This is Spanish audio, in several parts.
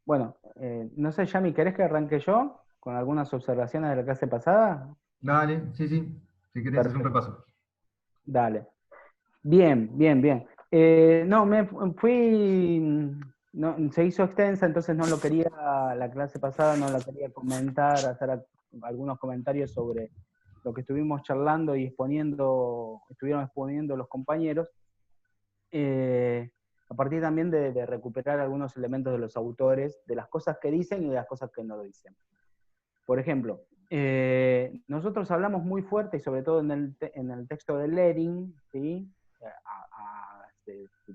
Bueno, no sé, Yami, ¿querés que arranque yo con algunas observaciones de la clase pasada? Dale, sí, sí. Si querés hacer un Perfecto, repaso. dale. Bien, bien, bien. No, fui, no, se hizo extensa, entonces no lo quería, la clase pasada no la quería comentar, hacer algunos comentarios sobre lo que estuvimos charlando y estuvieron exponiendo los compañeros, eh, a partir también de recuperar algunos elementos de los autores, de las cosas que dicen y de las cosas que no dicen. Por ejemplo, nosotros hablamos muy fuerte, y sobre todo en el texto de Lenin, ¿sí?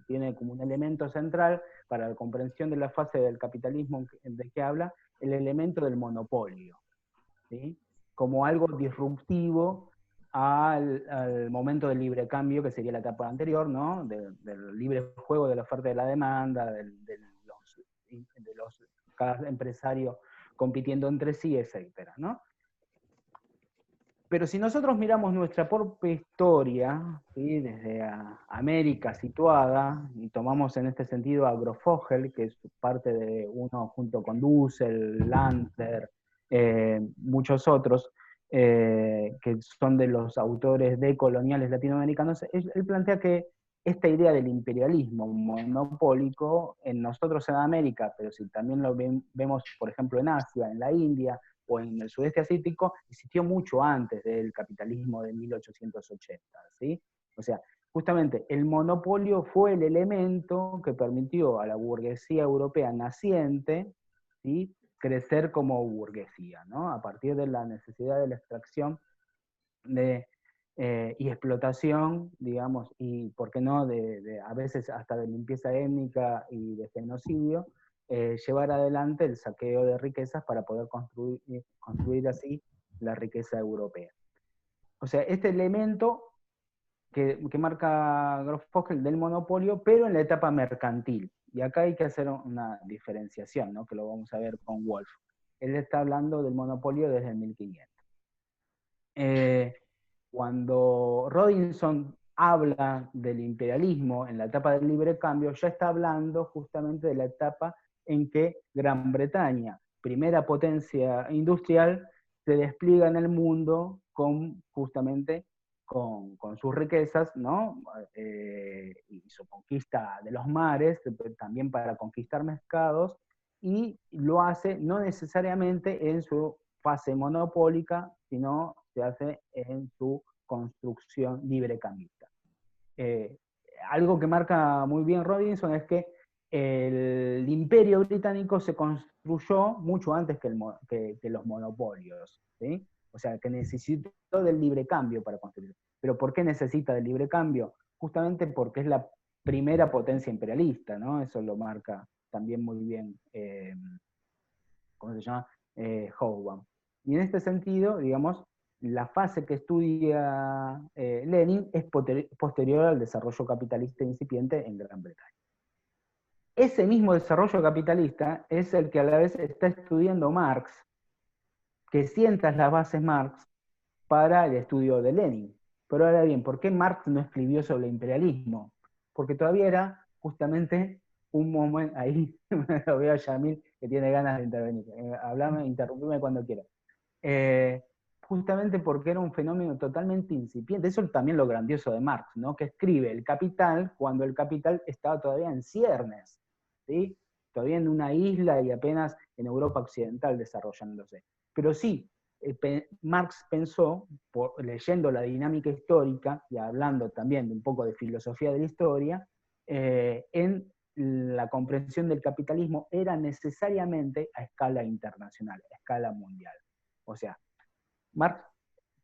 Tiene como un elemento central para la comprensión de la fase del capitalismo de que habla, el elemento del monopolio, ¿sí? Como algo disruptivo al momento del libre cambio, que sería la etapa anterior, ¿no? Del libre juego de la oferta y de la demanda, de los cada empresario compitiendo entre sí, etcétera, ¿no? Pero si nosotros miramos nuestra propia historia, ¿sí? Desde América situada, y tomamos en este sentido a Grofogel, que es parte de uno junto con Dussel, Landler, muchos otros, que son de los autores decoloniales latinoamericanos, él plantea que esta idea del imperialismo monopólico en nosotros en América, pero si también lo vemos, por ejemplo, en Asia, en la India, o en el sudeste asiático, existió mucho antes del capitalismo de 1880, ¿sí? O sea, justamente el monopolio fue el elemento que permitió a la burguesía europea naciente, ¿sí? Crecer como burguesía, ¿no? A partir de la necesidad de la extracción y explotación, digamos, y por qué no, a veces hasta de limpieza étnica y de genocidio, llevar adelante el saqueo de riquezas para poder construir así la riqueza europea. O sea, este elemento que marca Grofogel del monopolio, pero en la etapa mercantil. Y acá hay que hacer una diferenciación, ¿no? Que lo vamos a ver con Wolf. Él está hablando del monopolio desde el 1500. Eh, Cuando Robinson habla del imperialismo en la etapa del libre cambio, ya está hablando justamente de la etapa en que Gran Bretaña, primera potencia industrial, se despliega en el mundo justamente con sus riquezas, ¿no? Y su conquista de los mares, también para conquistar mercados, y lo hace no necesariamente en su fase monopólica, sino se hace en su construcción librecambista. Eh, Algo que marca muy bien Robinson es que el imperio británico se construyó mucho antes que los monopolios, ¿sí? O sea, que necesitó del libre cambio para construir. ¿Pero por qué necesita del libre cambio? Justamente porque es la primera potencia imperialista, ¿no? Eso lo marca también muy bien, ¿cómo se llama? Hobsbawm. Y en este sentido, digamos, la fase que estudia Lenin es posterior al desarrollo capitalista incipiente en Gran Bretaña. Ese mismo desarrollo capitalista es el que a la vez está estudiando Marx, que sienta las bases Marx para el estudio de Lenin. Pero ahora bien, ¿por qué Marx no escribió sobre el imperialismo? Porque todavía era justamente un momento, ahí lo veo a Yamil que tiene ganas de intervenir. Hablame, interrumpime cuando quieras. Eh, Justamente porque era un fenómeno totalmente incipiente. Eso es también lo grandioso de Marx, ¿no? Que escribe el Capital cuando el Capital estaba todavía en ciernes, ¿sí? Todavía en una isla y apenas en Europa Occidental desarrollándose. Pero sí, Marx pensó, leyendo la dinámica histórica y hablando también de un poco de filosofía de la historia, en la comprensión del capitalismo era necesariamente a escala internacional, a escala mundial. O sea, Marx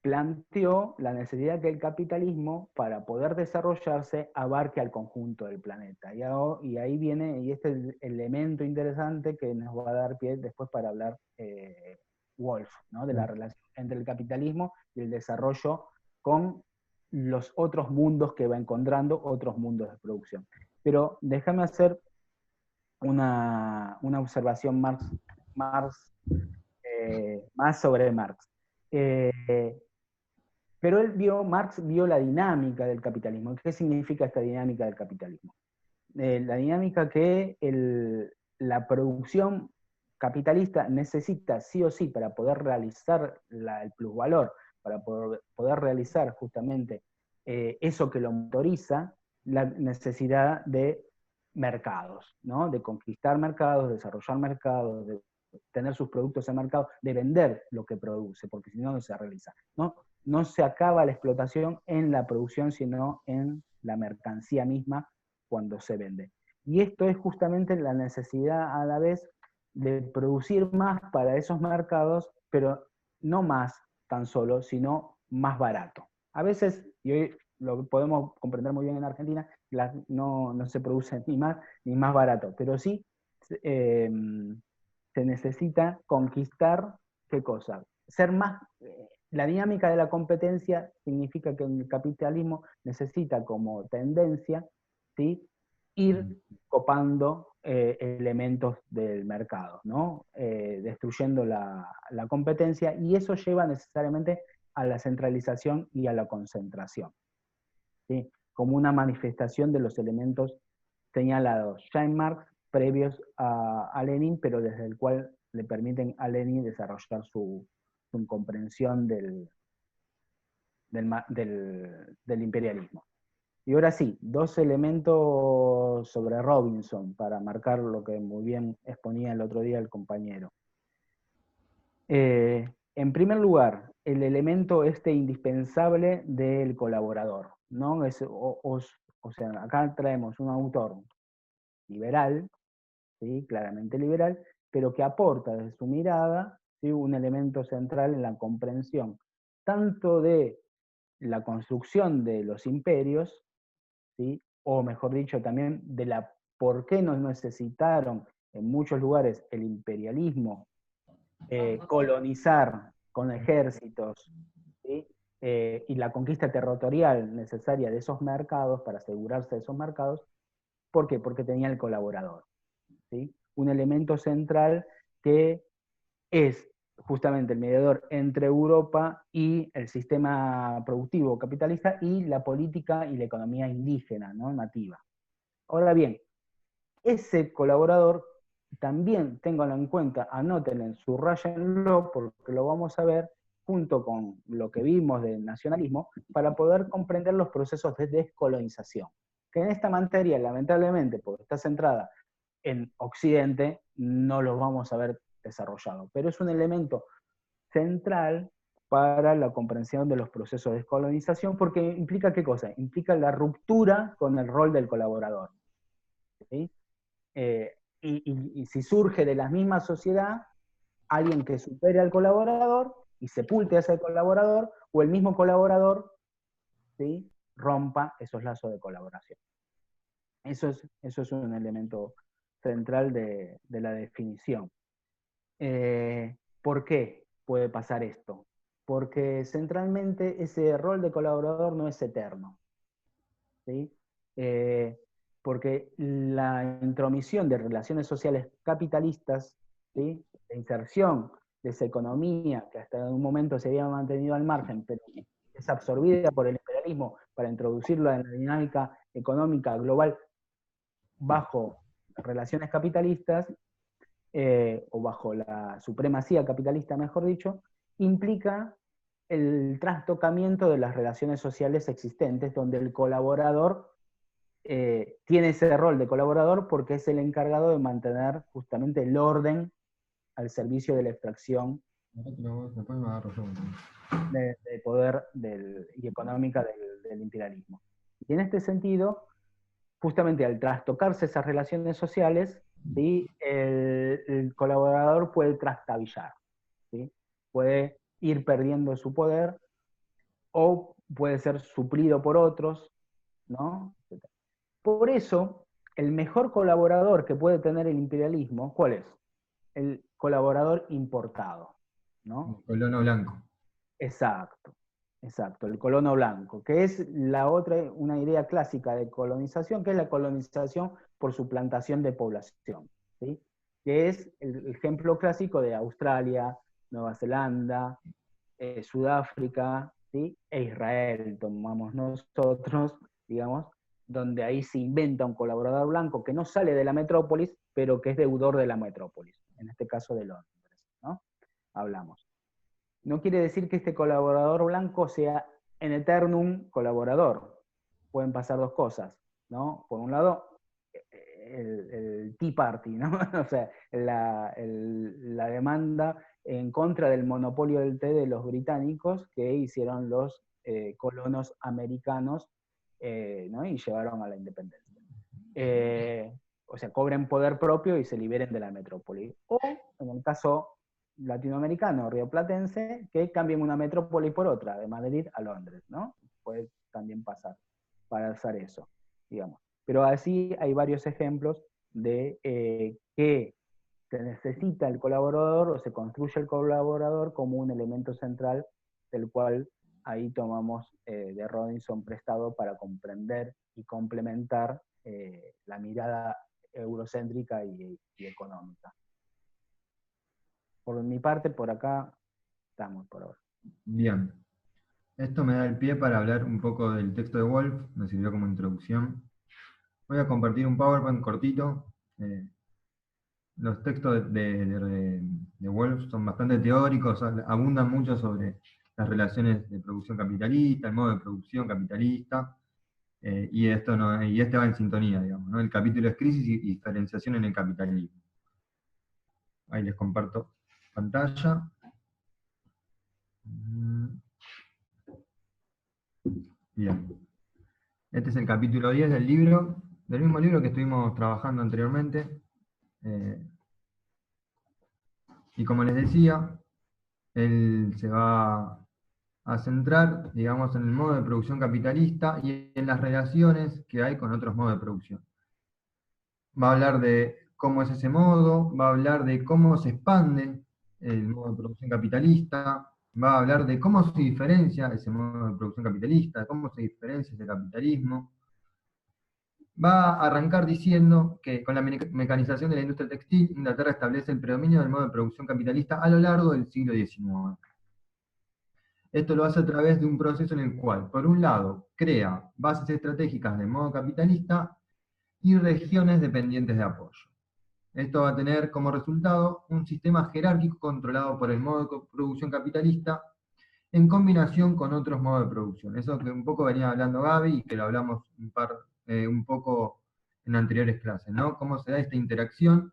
planteó la necesidad que el capitalismo, para poder desarrollarse, abarque al conjunto del planeta. Y ahí viene, y este es el elemento interesante que nos va a dar pie después para hablar Wolf, ¿no? De la relación entre el capitalismo y el desarrollo con los otros mundos que va encontrando, otros mundos de producción. Pero déjame hacer una observación más sobre Marx. Eh, pero Marx vio la dinámica del capitalismo. ¿Qué significa esta dinámica del capitalismo? La dinámica que la producción capitalista necesita sí o sí, para poder realizar el plusvalor, para poder realizar justamente eso que lo motoriza, la necesidad de mercados, ¿no? De conquistar mercados, desarrollar mercados, de tener sus productos en mercado, de vender lo que produce, porque si no, no se realiza, ¿no? No se acaba la explotación en la producción, sino en la mercancía misma cuando se vende. Y esto es justamente la necesidad a la vez de producir más para esos mercados, pero no más tan solo, sino más barato. A veces, y hoy lo podemos comprender muy bien en Argentina, no se produce ni más ni más barato, pero sí eh, se necesita conquistar, ¿qué cosa? Ser más, la dinámica de la competencia significa que el capitalismo necesita como tendencia, ¿sí? Ir copando elementos del mercado, ¿no? Destruyendo la competencia, y eso lleva necesariamente a la centralización y a la concentración, ¿sí? Como una manifestación de los elementos señalados ya en Marx, previos a Lenin, pero desde el cual le permiten a Lenin desarrollar su comprensión del imperialismo. Y ahora sí, dos elementos sobre Robinson, para marcar lo que muy bien exponía el otro día el compañero. En primer lugar, el elemento indispensable del colaborador, ¿no? O sea, acá traemos un autor liberal, ¿sí? Claramente liberal, pero que aporta desde su mirada, ¿sí? Un elemento central en la comprensión tanto de la construcción de los imperios, ¿sí? O mejor dicho, también de por qué nos necesitaron en muchos lugares el imperialismo, colonizar con ejércitos, ¿sí? Y la conquista territorial necesaria de esos mercados para asegurarse de esos mercados. ¿Por qué? Porque tenía el colaborador, ¿sí? Un elemento central que es justamente el mediador entre Europa y el sistema productivo capitalista y la política y la economía indígena, ¿no? Nativa. Ahora bien, ese colaborador también ténganlo en cuenta, anótenlo, subrayenlo, porque lo vamos a ver junto con lo que vimos del nacionalismo, para poder comprender los procesos de descolonización. Que en esta materia, lamentablemente, porque está centrada en Occidente, no los vamos a ver desarrollado, pero es un elemento central para la comprensión de los procesos de descolonización, porque implica ¿qué cosa? Implica la ruptura con el rol del colaborador, ¿sí? Y si surge de la misma sociedad alguien que supere al colaborador y sepulte a ese colaborador, o el mismo colaborador, ¿sí? Rompa esos lazos de colaboración. Eso es un elemento central de la definición. ¿Por qué puede pasar esto? Porque centralmente ese rol de colaborador no es eterno, ¿sí? Porque la intromisión de relaciones sociales capitalistas, ¿sí? La inserción de esa economía que hasta un momento se había mantenido al margen, pero es absorbida por el imperialismo para introducirla en la dinámica económica global bajo relaciones capitalistas, o bajo la supremacía capitalista, mejor dicho, implica el trastocamiento de las relaciones sociales existentes, donde el colaborador tiene ese rol de colaborador porque es el encargado de mantener justamente el orden al servicio de la extracción de poder y económica del imperialismo. Y en este sentido, justamente al trastocarse esas relaciones sociales, ¿sí? El colaborador puede trastabillar, ¿sí? Puede ir perdiendo su poder o puede ser suplido por otros, ¿no? Por eso, el mejor colaborador que puede tener el imperialismo, ¿cuál es? El colaborador importado, ¿no? Colono blanco. Exacto, exacto, el colono blanco, que es la otra, una idea clásica de colonización, que es la colonización por suplantación de población, ¿sí? Que es el ejemplo clásico de Australia, Nueva Zelanda, Sudáfrica, ¿sí? E Israel, tomamos nosotros, digamos, donde ahí se inventa un colaborador blanco que no sale de la metrópolis, pero que es deudor de la metrópolis. en este caso de Londres, ¿no? Hablamos. No quiere decir que este colaborador blanco sea en eternum colaborador. Pueden pasar dos cosas, ¿no? Por un lado, el Tea Party, ¿no? O sea, la demanda en contra del monopolio del té de los británicos que hicieron los colonos americanos, ¿no? Y llevaron a la independencia. O sea, cobren poder propio y se liberen de la metrópoli. O, en el caso latinoamericano, rioplatense, que cambien una metrópoli por otra, de Madrid a Londres, ¿no? Puede también pasar para hacer eso, digamos. Pero así hay varios ejemplos de que se necesita el colaborador o se construye el colaborador como un elemento central del cual ahí tomamos de Robinson prestado para comprender y complementar la mirada eurocéntrica y económica. Por mi parte, por acá, estamos por ahora. Bien. Esto me da el pie para hablar un poco del texto de Wolf, me sirvió como introducción. Voy a compartir un PowerPoint cortito. Los textos de Wolf son bastante teóricos, abundan mucho sobre las relaciones de producción capitalista, el modo de producción capitalista, y este va en sintonía, digamos, ¿no? El capítulo es crisis y diferenciación en el capitalismo. Ahí les comparto pantalla. Bien. Este es el capítulo 10 del libro, del mismo libro que estuvimos trabajando anteriormente. Y como les decía, él se va a centrar, digamos, en el modo de producción capitalista y en las relaciones que hay con otros modos de producción. Va a hablar de cómo es ese modo, va a hablar de cómo se expande el modo de producción capitalista, va a hablar de cómo se diferencia ese modo de producción capitalista, de cómo se diferencia ese capitalismo. Va a arrancar diciendo que con la mecanización de la industria textil, Inglaterra establece el predominio del modo de producción capitalista a lo largo del siglo XIX. Esto lo hace a través de un proceso en el cual, por un lado, crea bases estratégicas del modo capitalista y regiones dependientes de apoyo. Esto va a tener como resultado un sistema jerárquico controlado por el modo de producción capitalista en combinación con otros modos de producción. Eso que un poco venía hablando Gaby y que lo hablamos un poco en anteriores clases, ¿no? Cómo se da esta interacción,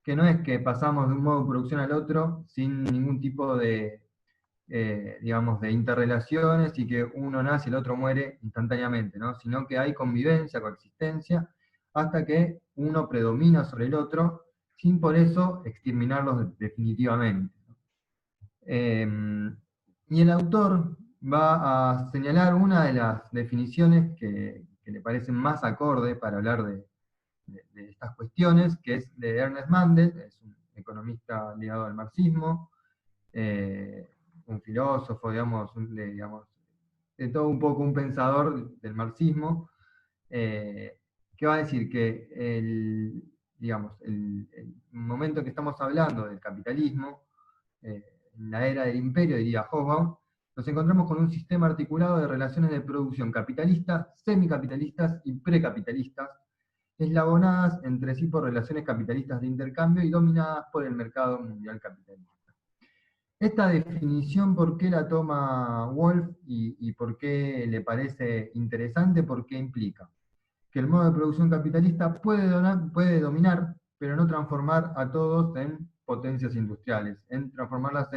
que no es que pasamos de un modo de producción al otro sin ningún tipo de, digamos, de interrelaciones y que uno nace y el otro muere instantáneamente, ¿no? Sino que hay convivencia, coexistencia, hasta que uno predomina sobre el otro, sin por eso exterminarlos definitivamente. Y el autor va a señalar una de las definiciones que le parecen más acorde para hablar de estas cuestiones, que es de Ernest Mandel, es un economista ligado al marxismo, un filósofo, digamos, de todo un poco un pensador del marxismo, que va a decir que el momento que estamos hablando del capitalismo, en la era del imperio, diría Hobsbawm, nos encontramos con un sistema articulado de relaciones de producción capitalistas, semicapitalistas y precapitalistas, eslabonadas entre sí por relaciones capitalistas de intercambio y dominadas por el mercado mundial capitalista. Esta definición, ¿por qué la toma Wolf y por qué le parece interesante? Porque implica que el modo de producción capitalista puede dominar, pero no transformar a todos en potencias industriales, en transformarlas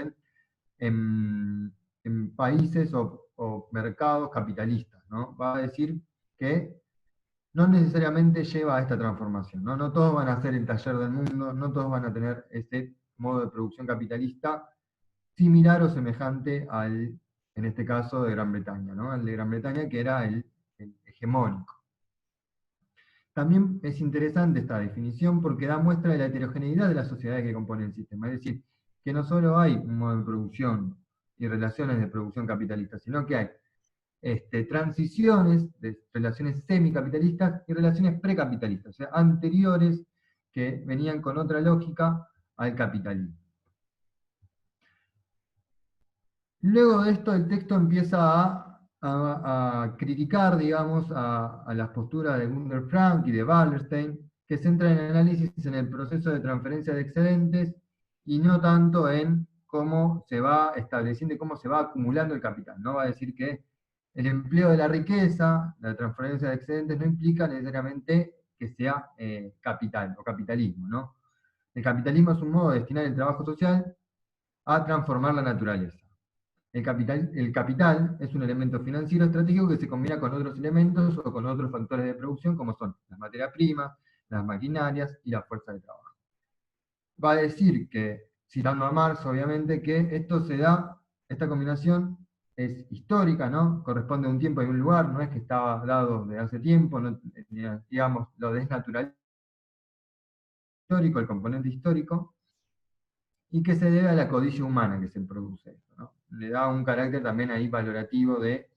en países o mercados capitalistas, ¿no? Va a decir que no necesariamente lleva a esta transformación, ¿no? No todos van a ser el taller del mundo, no todos van a tener ese modo de producción capitalista similar o semejante al, en este caso, de Gran Bretaña, ¿no? Al de Gran Bretaña, que era el hegemónico. También es interesante esta definición porque da muestra de la heterogeneidad de las sociedades que componen el sistema. Es decir, que no solo hay un modo de producción y relaciones de producción capitalista, sino que hay transiciones de relaciones semicapitalistas y relaciones precapitalistas, o sea, anteriores que venían con otra lógica al capitalismo. Luego de esto el texto empieza a criticar, digamos, a las posturas de Gunther Frank y de Wallerstein, que centran el análisis en el proceso de transferencia de excedentes y no tanto en cómo se va estableciendo y cómo se va acumulando el capital, ¿no? Va a decir que el empleo de la riqueza, la transferencia de excedentes, no implica necesariamente que sea capital o capitalismo, ¿no? El capitalismo es un modo de destinar el trabajo social a transformar la naturaleza. El capital es un elemento financiero estratégico que se combina con otros elementos o con otros factores de producción, como son las materias primas, las maquinarias y la fuerza de trabajo. Va a decir que, citando a Marx, obviamente, que esto se da, esta combinación es histórica, ¿no? Corresponde a un tiempo y un lugar, no es que estaba dado desde hace tiempo, no, digamos, lo desnaturaliza histórico, el componente histórico, y que se debe a la codicia humana que se produce esto, ¿no? Le da un carácter también ahí valorativo de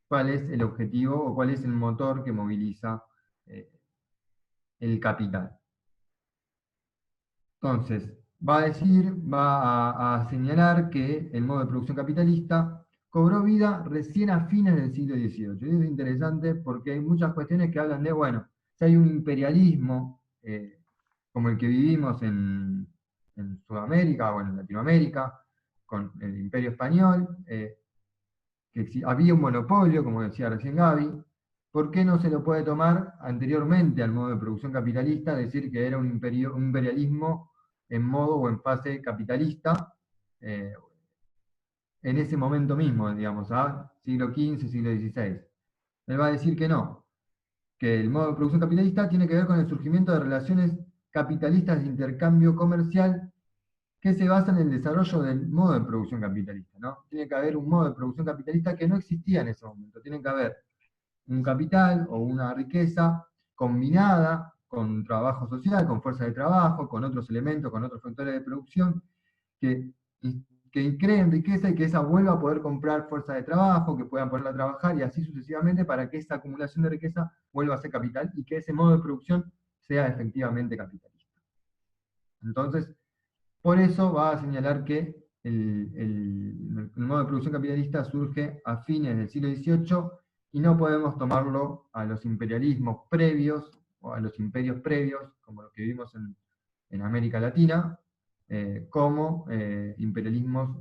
cuál es el objetivo o cuál es el motor que moviliza el capital. Entonces, va a señalar que el modo de producción capitalista cobró vida recién a fines del siglo XVIII. Y es interesante porque hay muchas cuestiones que hablan de, bueno, si hay un imperialismo como el que vivimos en Sudamérica o en Latinoamérica, con el Imperio Español, que había un monopolio, como decía recién Gaby, ¿por qué no se lo puede tomar anteriormente al modo de producción capitalista, decir que era un imperialismo en modo o en fase capitalista, eh, en ese momento mismo, digamos, a siglo XV, siglo XVI? Él va a decir que no, que el modo de producción capitalista tiene que ver con el surgimiento de relaciones capitalistas de intercambio comercial que se basa en el desarrollo del modo de producción capitalista, ¿no? Tiene que haber un modo de producción capitalista que no existía en ese momento. Tiene que haber un capital o una riqueza combinada con trabajo social, con fuerza de trabajo, con otros elementos, con otros factores de producción, que, que creen riqueza y que esa vuelva a poder comprar fuerza de trabajo, que puedan ponerla a trabajar y así sucesivamente para que esa acumulación de riqueza vuelva a ser capital y que ese modo de producción sea efectivamente capitalista. Entonces, por eso va a señalar que el modo de producción capitalista surge a fines del siglo XVIII y no podemos tomarlo a los imperialismos previos o a los imperios previos, como los que vivimos en América Latina, como imperialismos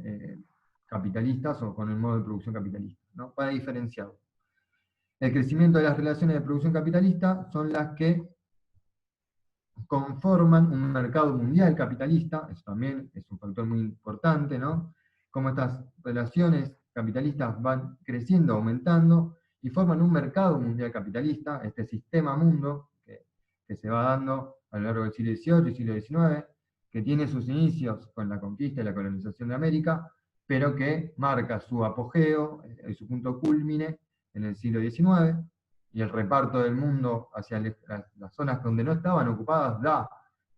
capitalistas o con el modo de producción capitalista, ¿no? Para diferenciarlo. El crecimiento de las relaciones de producción capitalista son las que conforman un mercado mundial capitalista, eso también es un factor muy importante, ¿no? Cómo estas relaciones capitalistas van creciendo, aumentando, y forman un mercado mundial capitalista, este sistema mundo que se va dando a lo largo del siglo XVIII y siglo XIX, que tiene sus inicios con la conquista y la colonización de América, pero que marca su apogeo y su punto culmine en el siglo XIX, y el reparto del mundo hacia las zonas donde no estaban ocupadas da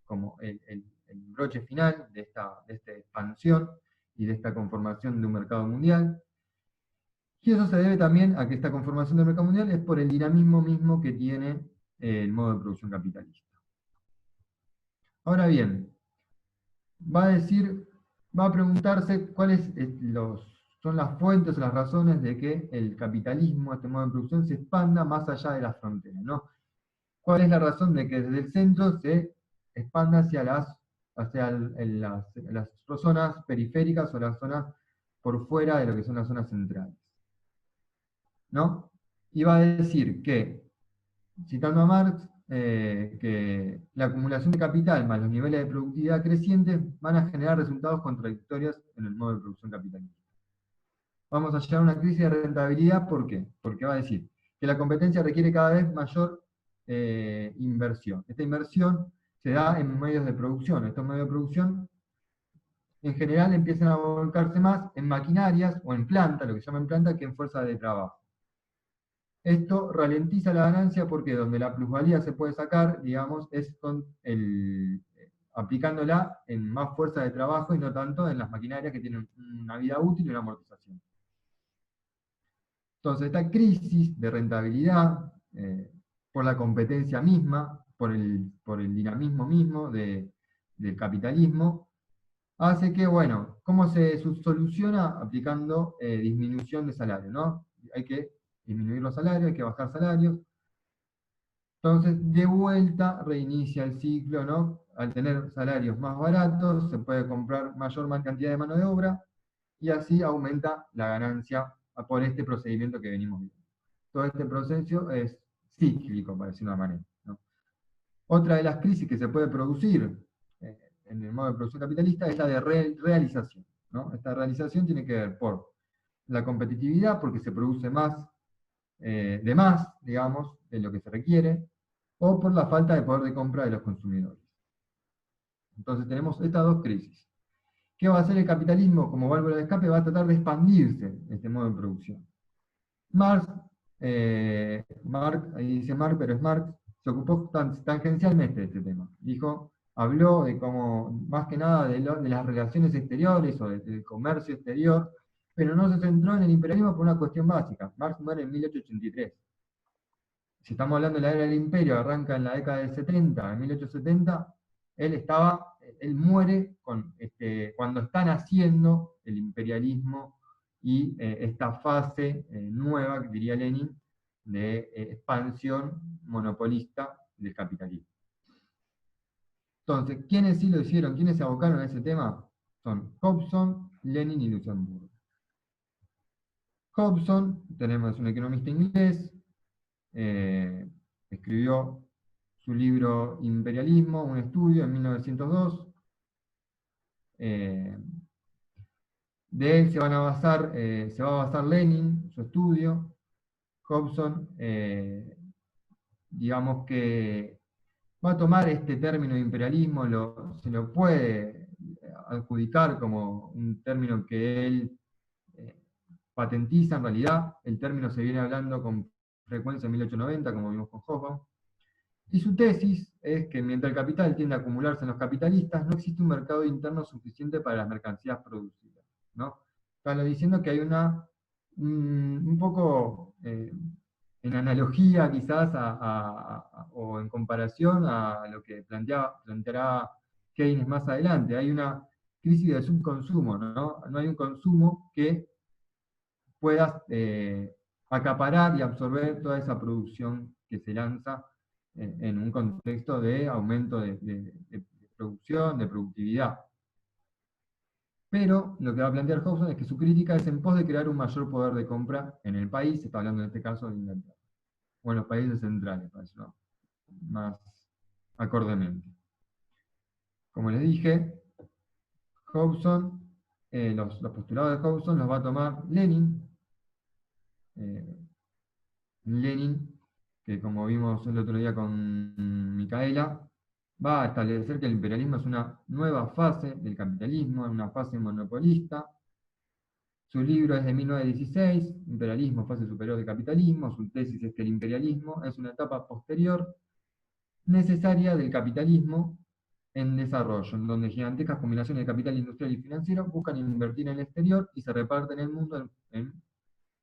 como el broche final de esta expansión y de esta conformación de un mercado mundial. Y eso se debe también a que esta conformación del mercado mundial es por el dinamismo mismo que tiene el modo de producción capitalista. Ahora bien, va a preguntarse cuáles son las fuentes o las razones de que el capitalismo, este modo de producción, se expanda más allá de las fronteras, ¿no? ¿Cuál es la razón de que desde el centro se expanda hacia las zonas periféricas o las zonas por fuera de lo que son las zonas centrales? ¿No? Y va a decir que, citando a Marx, que la acumulación de capital más los niveles de productividad crecientes van a generar resultados contradictorios en el modo de producción capitalista. Vamos a llegar a una crisis de rentabilidad, ¿por qué? Porque va a decir que la competencia requiere cada vez mayor inversión. Esta inversión se da en medios de producción. Estos medios de producción en general empiezan a volcarse más en maquinarias o en planta, lo que se llama en planta, que en fuerza de trabajo. Esto ralentiza la ganancia porque donde la plusvalía se puede sacar, digamos, es aplicándola en más fuerza de trabajo y no tanto en las maquinarias que tienen una vida útil y una amortización. Entonces, esta crisis de rentabilidad, por la competencia misma, por el dinamismo mismo del capitalismo, hace que, bueno, ¿cómo se soluciona? Aplicando disminución de salario, ¿no? Hay que disminuir los salarios, hay que bajar salarios. Entonces, de vuelta, reinicia el ciclo, ¿no? al tener salarios más baratos, se puede comprar mayor cantidad de mano de obra, y así aumenta la ganancia por este procedimiento que venimos viendo. Todo este proceso es cíclico, por decirlo de una manera, ¿no? Otra de las crisis que se puede producir en el modo de producción capitalista es la de realización, ¿no? Esta realización tiene que ver por la competitividad, porque se produce más, digamos, de lo que se requiere, o por la falta de poder de compra de los consumidores. Entonces tenemos estas dos crisis. ¿Qué va a hacer el capitalismo como válvula de escape? Va a tratar de expandirse este modo de producción. Marx, ahí dice Marx, pero es Marx, se ocupó tangencialmente de este tema. Habló de cómo, más que nada, de las relaciones exteriores o del comercio exterior, pero no se centró en el imperialismo por una cuestión básica. Marx muere en 1883. Si estamos hablando de la era del imperio, arranca en la década del 70, en 1870, él muere cuando está naciendo el imperialismo y esta fase nueva, diría Lenin, de expansión monopolista del capitalismo. Entonces, ¿quiénes sí lo hicieron? ¿Quiénes se abocaron a ese tema? Son Hobson, Lenin y Luxemburgo. Hobson, tenemos un economista inglés, escribió su libro Imperialismo, un estudio en 1902. De él se va a basar Lenin, su estudio. Hobson, digamos que va a tomar este término de imperialismo, se lo puede adjudicar como un término que él patentiza. En realidad, el término se viene hablando con frecuencia en 1890, como vimos con Hobson. Y su tesis es que mientras el capital tiende a acumularse en los capitalistas, no existe un mercado interno suficiente para las mercancías producidas, ¿no? Está diciendo que hay un poco en analogía quizás o en comparación a lo que planteará Keynes más adelante. Hay una crisis de subconsumo, ¿no? No hay un consumo que pueda acaparar y absorber toda esa producción que se lanza en un contexto de aumento de producción, de productividad. Pero lo que va a plantear Hobson es que su crítica es en pos de crear un mayor poder de compra en el país, se está hablando en este caso de Inglaterra, o en los países centrales, para decirlo más acordemente. Como les dije, Hobson, los postulados de Hobson los va a tomar Lenin, que como vimos el otro día con Micaela, va a establecer que el imperialismo es una nueva fase del capitalismo, una fase monopolista. Su libro es de 1916, Imperialismo, fase superior del capitalismo. Su tesis es que el imperialismo es una etapa posterior necesaria del capitalismo en desarrollo, en donde gigantescas combinaciones de capital industrial y financiero buscan invertir en el exterior y se reparten el mundo en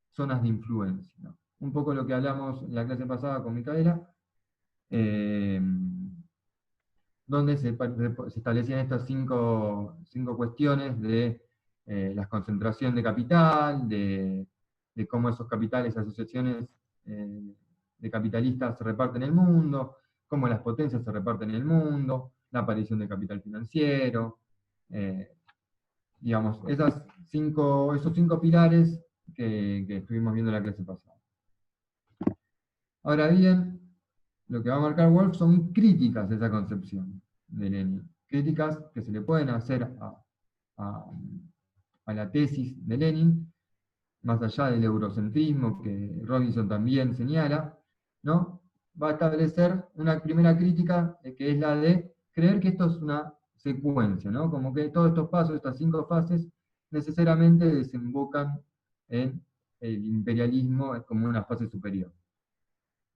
zonas de influencia, ¿no? Un poco lo que hablamos en la clase pasada con Micaela, donde se establecían estas cinco cuestiones de la concentración de capital, de cómo esos capitales, asociaciones de capitalistas se reparten en el mundo, cómo las potencias se reparten en el mundo, la aparición del capital financiero, digamos, esos cinco pilares que estuvimos viendo en la clase pasada. Ahora bien, lo que va a marcar Wolff son críticas de esa concepción de Lenin. Críticas que se le pueden hacer a la tesis de Lenin, más allá del eurocentrismo que Robinson también señala, ¿no? Va a establecer una primera crítica que es la de creer que esto es una secuencia, ¿no? Como que todos estos pasos, estas cinco fases, necesariamente desembocan en el imperialismo como una fase superior,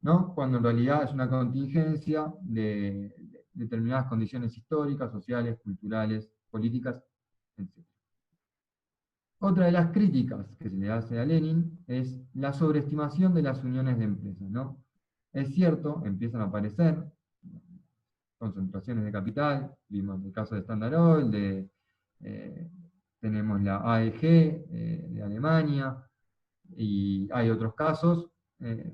¿no? Cuando en realidad es una contingencia de determinadas condiciones históricas, sociales, culturales, políticas, etc. Otra de las críticas que se le hace a Lenin es la sobreestimación de las uniones de empresas, ¿no? Es cierto, empiezan a aparecer concentraciones de capital, vimos el caso de Standard Oil, tenemos la AEG de Alemania, y hay otros casos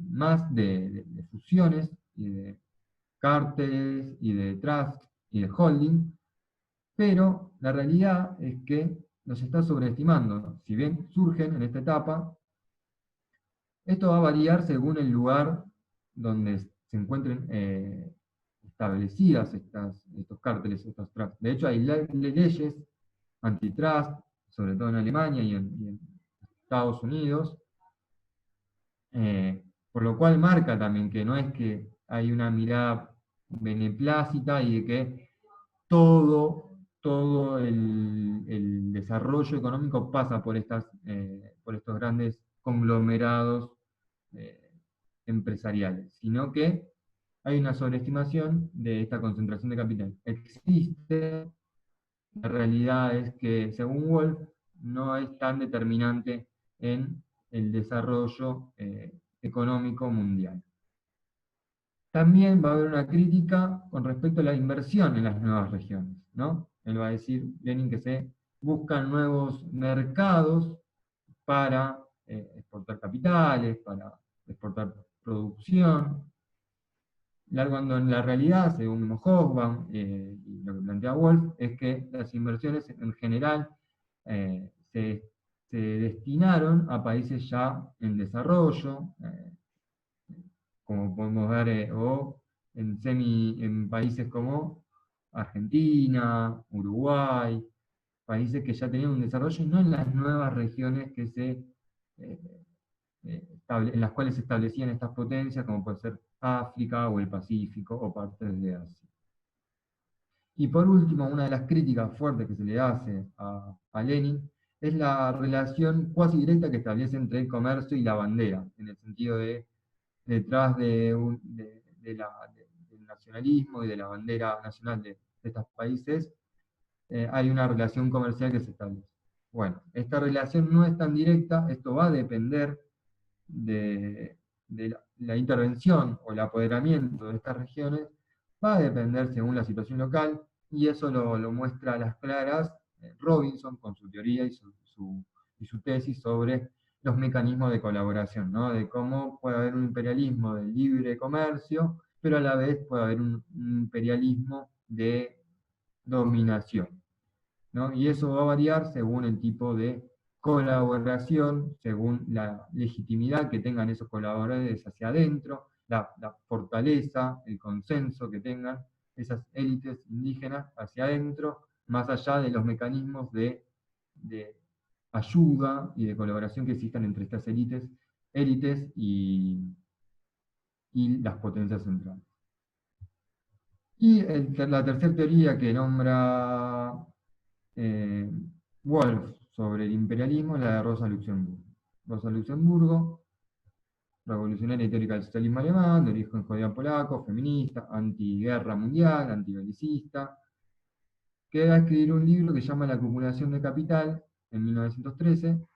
más de fusiones y de cárteles y de trust y de holding, pero la realidad es que los está sobreestimando. Si bien surgen en esta etapa, esto va a variar según el lugar donde se encuentren establecidas estos cárteles, estos trusts. De hecho, hay leyes antitrust, sobre todo en Alemania y en Estados Unidos, por lo cual marca también que no es que hay una mirada beneplácita y de que todo el desarrollo económico pasa por estos grandes conglomerados eh, empresariales, sino que hay una sobreestimación de esta concentración de capital. Existe, la realidad es que, según Wolf, no es tan determinante en el desarrollo económico mundial. También va a haber una crítica con respecto a la inversión en las nuevas regiones, ¿no? Él va a decir, Lenin, que se buscan nuevos mercados para exportar capitales, para exportar producción, cuando en la realidad, según Hobsbawm y lo que plantea Wolf, es que las inversiones en general se destinaron a países ya en desarrollo, como podemos ver, o en países como Argentina, Uruguay, países que ya tenían un desarrollo, y no en las nuevas regiones eh, en las cuales se establecían estas potencias, como puede ser África o el Pacífico o partes de Asia. Y por último, una de las críticas fuertes que se le hace a Lenin es la relación cuasi directa que establece entre el comercio y la bandera, en el sentido de detrás del nacionalismo y de la bandera nacional de estos países, hay una relación comercial que se establece. Bueno, esta relación no es tan directa, esto va a depender de la intervención o el apoderamiento de estas regiones, va a depender según la situación local, y eso lo muestra a las claras Robinson con su teoría y su tesis sobre los mecanismos de colaboración, ¿no? De cómo puede haber un imperialismo de libre comercio, pero a la vez puede haber un imperialismo de dominación, ¿no? Y eso va a variar según el tipo de colaboración, según la legitimidad que tengan esos colaboradores hacia adentro, la fortaleza, el consenso que tengan esas élites indígenas hacia adentro, más allá de los mecanismos de ayuda y de colaboración que existan entre estas élites y las potencias centrales. Y la tercera teoría que nombra Wolf sobre el imperialismo es la de Rosa Luxemburgo. Rosa Luxemburgo, revolucionaria y teórica del socialismo alemán, de origen judío polaco, feminista, antiguerra mundial, antibelicista, que va a escribir un libro que se llama La acumulación de capital, en 1913,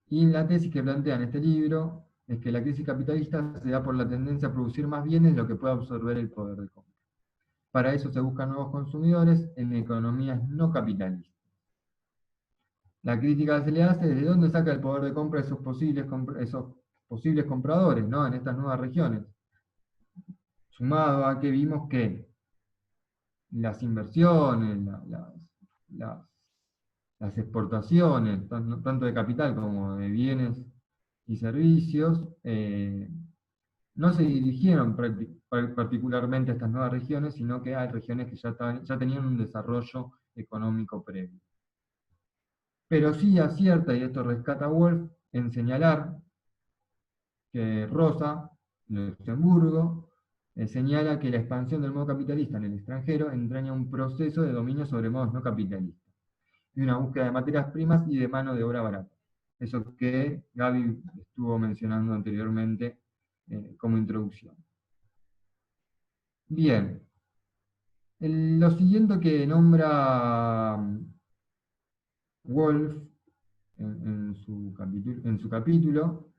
y la tesis que plantea en este libro es que la crisis capitalista se da por la tendencia a producir más bienes de lo que puede absorber el poder de compra. Para eso se buscan nuevos consumidores en economías no capitalistas. La crítica que se le hace es de dónde saca el poder de compra esos posibles compradores, ¿no? En estas nuevas regiones. Sumado a que vimos que las inversiones, las- las exportaciones, tanto de capital como de bienes y servicios, no se dirigieron particularmente a estas nuevas regiones, sino que a regiones que ya tenían un desarrollo económico previo. Pero sí acierta, y esto rescata Wolf, en señalar que Rosa, Luxemburgo, señala que la expansión del modo capitalista en el extranjero entraña un proceso de dominio sobre modos no capitalistas, y una búsqueda de materias primas y de mano de obra barata. Eso que Gaby estuvo mencionando anteriormente como introducción. Bien, lo siguiente que nombra Wolf en su capítulo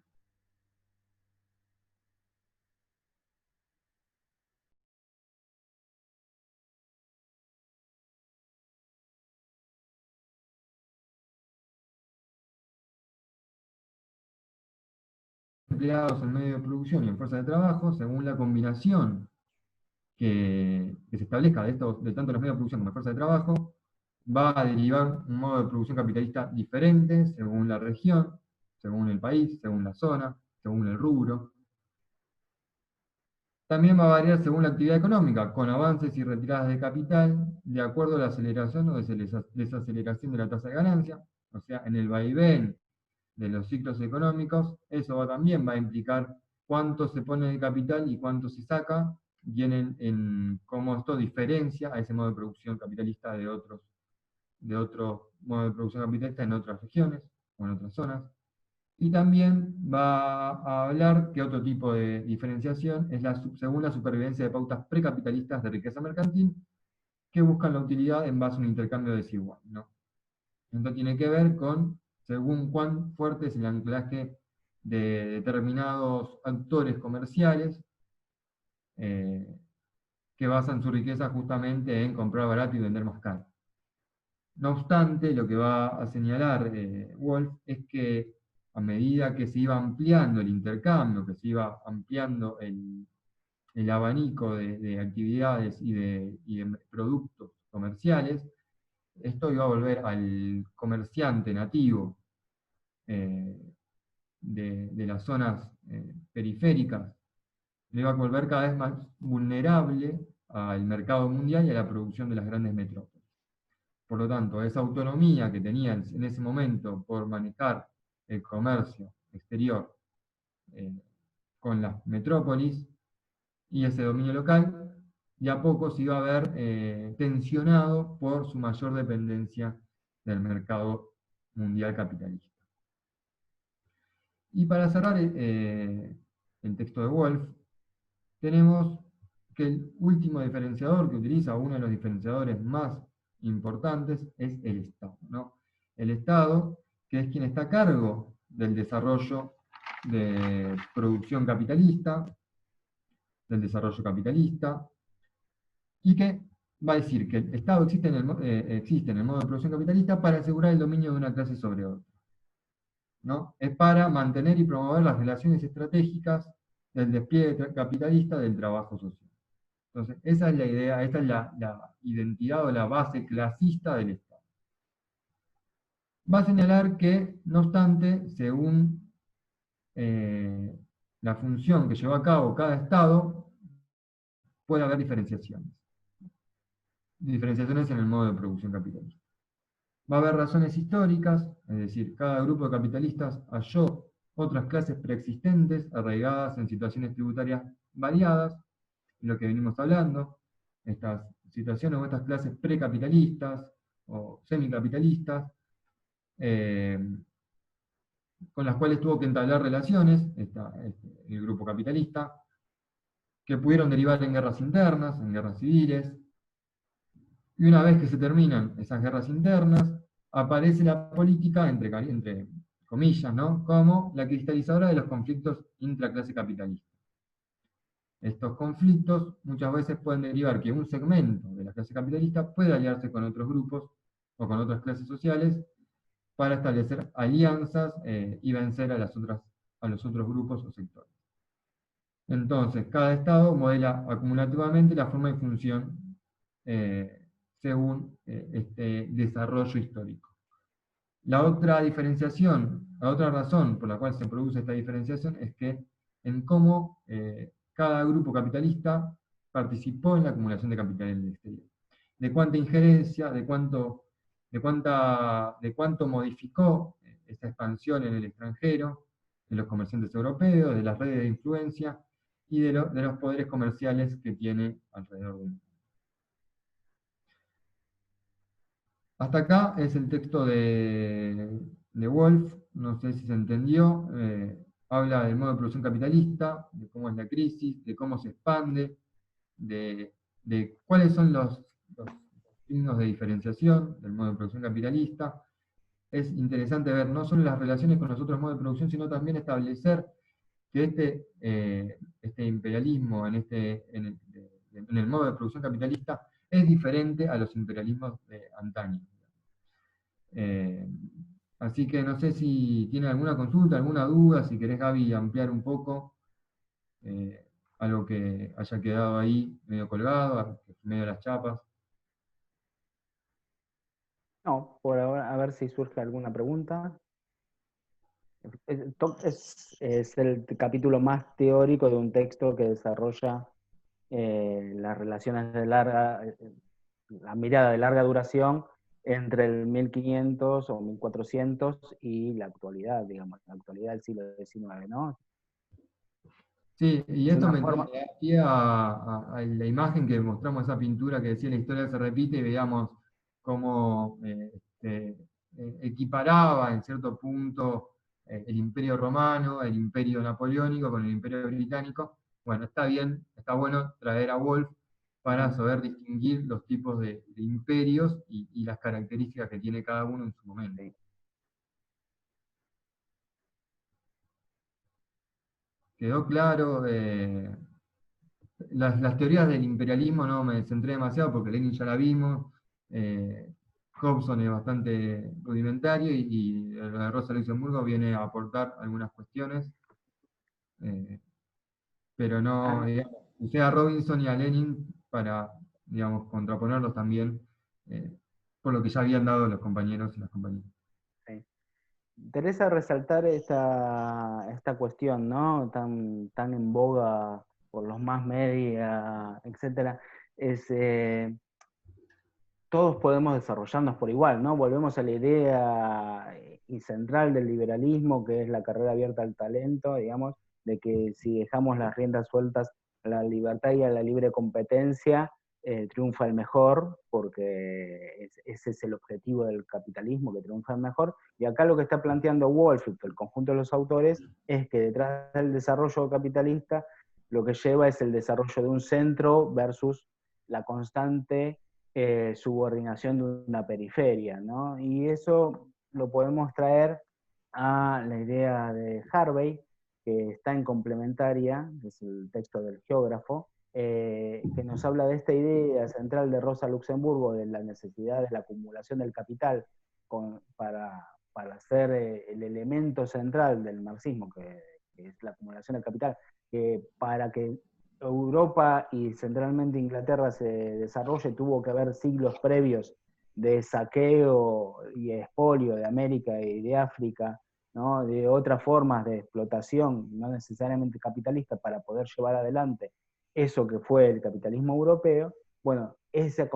empleados en medio de producción y en fuerza de trabajo, según la combinación que se establezca de tanto los medios de producción como la fuerza de trabajo, va a derivar un modo de producción capitalista diferente según la región, según el país, según la zona, según el rubro. También va a variar según la actividad económica, con avances y retiradas de capital, de acuerdo a la aceleración o desaceleración de la tasa de ganancia. O sea, en el vaivén de los ciclos económicos, eso también va a implicar cuánto se pone de capital y cuánto se saca, y en cómo esto diferencia a ese modo de producción capitalista de otros modos de producción capitalista en otras regiones o en otras zonas. Y también va a hablar que otro tipo de diferenciación es según la supervivencia de pautas precapitalistas de riqueza mercantil que buscan la utilidad en base a un intercambio desigual, ¿no? Esto tiene que ver con según cuán fuerte es el anclaje de determinados actores comerciales eh, que basan su riqueza justamente en comprar barato y vender más caro. No obstante, lo que va a señalar Wolf es que a medida que se iba ampliando el intercambio, que se iba ampliando el abanico de actividades y de productos comerciales, esto iba a volver al comerciante nativo de las zonas periféricas, le iba a volver cada vez más vulnerable al mercado mundial y a la producción de las grandes metrópolis. Por lo tanto, esa autonomía que tenían en ese momento por manejar el comercio exterior con las metrópolis y ese dominio local, de a poco se iba a ver tensionado por su mayor dependencia del mercado mundial capitalista. Y para cerrar el texto de Wolf, tenemos que el último diferenciador que utiliza, uno de los diferenciadores más importantes, es el Estado, ¿no? El Estado, que es quien está a cargo del desarrollo de producción capitalista, del desarrollo capitalista, y que va a decir que el Estado existe en el modo de producción capitalista para asegurar el dominio de una clase sobre otra, ¿no? Es para mantener y promover las relaciones estratégicas del despliegue capitalista del trabajo social. Entonces, esa es la idea, esta es la identidad o la base clasista del Estado. Va a señalar que, no obstante, según la función que lleva a cabo cada Estado, puede haber diferenciaciones. Diferenciaciones en el modo de producción capitalista. Va a haber razones históricas, es decir, cada grupo de capitalistas halló otras clases preexistentes arraigadas en situaciones tributarias variadas, lo que venimos hablando, estas situaciones o estas clases precapitalistas o semicapitalistas, con las cuales tuvo que entablar relaciones el grupo capitalista, que pudieron derivar en guerras internas, en guerras civiles, y una vez que se terminan esas guerras internas, aparece la política, entre comillas, ¿no?, como la cristalizadora de los conflictos intraclase capitalista. Estos conflictos muchas veces pueden derivar que un segmento de la clase capitalista puede aliarse con otros grupos o con otras clases sociales para establecer alianzas y vencer a los otros grupos o sectores. Entonces, cada Estado modela acumulativamente la forma y función según este desarrollo histórico. La otra diferenciación, la otra razón por la cual se produce esta diferenciación es que en cómo cada grupo capitalista participó en la acumulación de capital en el exterior. De cuánta injerencia, de cuánto modificó esa expansión en el extranjero, de los comerciantes europeos, de las redes de influencia y de los poderes comerciales que tiene alrededor del mundo. Hasta acá es el texto de Wolf, no sé si se entendió, habla del modo de producción capitalista, de cómo es la crisis, de cómo se expande, de cuáles son los signos de diferenciación del modo de producción capitalista. Es interesante ver no solo las relaciones con los otros modos de producción, sino también establecer que este imperialismo en el modo de producción capitalista es diferente a los imperialismos de antaño. Así que no sé si tiene alguna consulta, alguna duda, si querés, Gaby, ampliar un poco algo que haya quedado ahí medio colgado, medio de las chapas. No, por ahora, a ver si surge alguna pregunta. Es el capítulo más teórico de un texto que desarrolla las relaciones de la mirada de larga duración entre el 1500 o 1400 y la actualidad, digamos, la actualidad del siglo XIX, ¿no? Sí, y Es esto una me forma, da pie a la imagen que mostramos, esa pintura que decía la historia se repite, y veíamos cómo equiparaba en cierto punto el Imperio Romano, el Imperio Napoleónico con el Imperio Británico. Bueno, está bien, está bueno traer a Wolf para saber distinguir los tipos de imperios y las características que tiene cada uno en su momento. sí. Quedó claro. Las teorías del imperialismo no me centré demasiado porque Lenin ya la vimos. Hobson es bastante rudimentario y lo de Rosa Luxemburgo viene a aportar algunas cuestiones, pero no, Ah, digamos, usé a Robinson y a Lenin para, digamos, contraponerlos también, por lo que ya habían dado los compañeros y las compañeras. sí. Interesa resaltar esta cuestión, ¿no? Tan en boga por los más media, etcétera. Es, todos podemos desarrollarnos por igual, ¿no? Volvemos a la idea y central del liberalismo, que es la carrera abierta al talento, digamos, de que si dejamos las riendas sueltas a la libertad y a la libre competencia, triunfa el mejor, porque ese es el objetivo del capitalismo, que triunfa el mejor. Y acá lo que está planteando Wolf y el conjunto de los autores es que detrás del desarrollo capitalista lo que lleva es el desarrollo de un centro versus la constante subordinación de una periferia, ¿no? Y eso lo podemos traer a la idea de Harvey, que está en complementaria, que es el texto del geógrafo, que nos habla de esta idea central de Rosa Luxemburgo, de la necesidad de la acumulación del capital para ser el elemento central del marxismo, que es la acumulación del capital, que para que Europa y centralmente Inglaterra se desarrolle, tuvo que haber siglos previos de saqueo y expolio de América y de África, ¿no? De otras formas de explotación, no necesariamente capitalista, para poder llevar adelante eso que fue el capitalismo europeo. Bueno, esa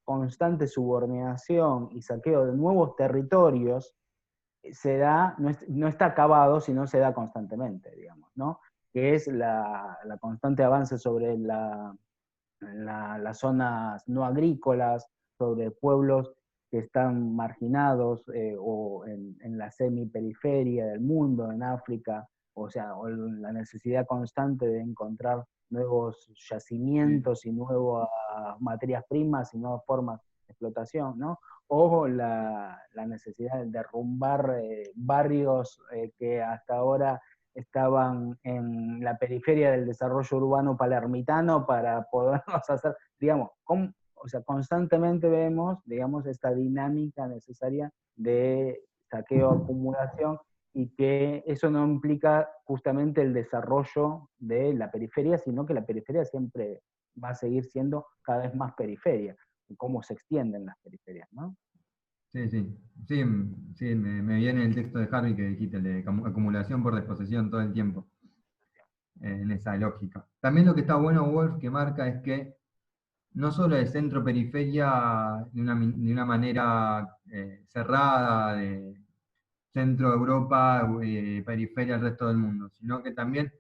constante subordinación y saqueo de nuevos territorios se da, no está acabado, sino se da constantemente, digamos, ¿no? Que es la constante avance sobre las zonas no agrícolas, sobre pueblos que están marginados o en la semiperiferia del mundo, en África, o sea, o la necesidad constante de encontrar nuevos Sí. yacimientos y nuevas materias primas y nuevas formas de explotación, ¿no? O la necesidad de derrumbar barrios que hasta ahora estaban en la periferia del desarrollo urbano palermitano para podernos hacer, digamos, o sea, constantemente vemos, digamos, esta dinámica necesaria de saqueo, acumulación, y que eso no implica justamente el desarrollo de la periferia, sino que la periferia siempre va a seguir siendo cada vez más periferia, cómo se extienden las periferias, ¿no? Sí, sí, sí, sí, me viene el texto de Harvey que dijiste, el de acumulación por desposesión todo el tiempo, en esa lógica. También lo que está bueno, Wolf, que marca es que no solo el centro-periferia de una manera cerrada, de centro de Europa, periferia del resto del mundo, sino que también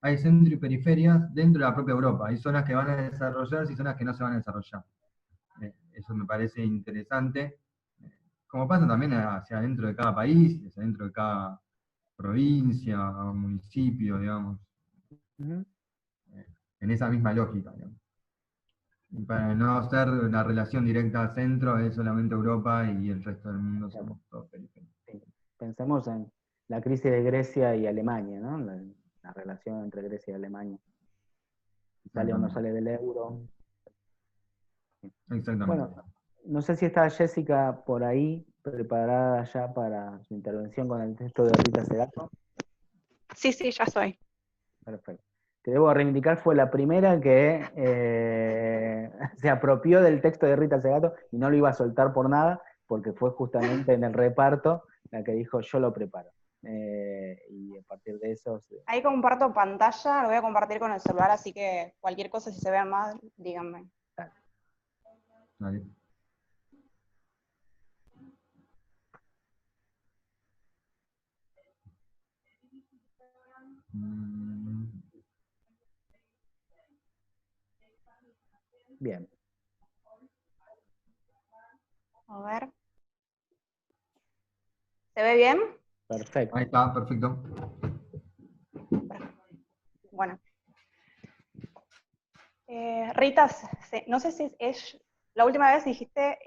hay centro y periferias dentro de la propia Europa. Hay zonas que van a desarrollarse y zonas que no se van a desarrollar. Eso me parece interesante, como pasa también hacia adentro de cada país, hacia adentro de cada provincia o municipio, digamos, Ujú. en esa misma lógica, digamos. Y para no hacer la relación directa al centro, es solamente Europa y el resto del mundo somos todos periféricos. Sí. Pensemos en la crisis de Grecia y Alemania, ¿no? La relación entre Grecia y Alemania. Si sale o no Exactamente. sale del euro. Exactamente. Bueno, no sé si está Jessica por ahí, preparada ya para su intervención con el texto de Rita Segato. Sí, sí, ya estoy. Perfecto. que debo reivindicar, fue la primera que se apropió del texto de Rita Segato y no lo iba a soltar por nada, porque fue justamente en el reparto la que dijo, yo lo preparo. Y a partir de eso... Ahí comparto pantalla, lo voy a compartir con el celular, así que cualquier cosa, si se vea mal, díganme. Vale. Bien. A ver. ¿Se ve bien? Perfecto. Ahí está, perfecto. Bueno. Rita, no sé si es... La última vez dijiste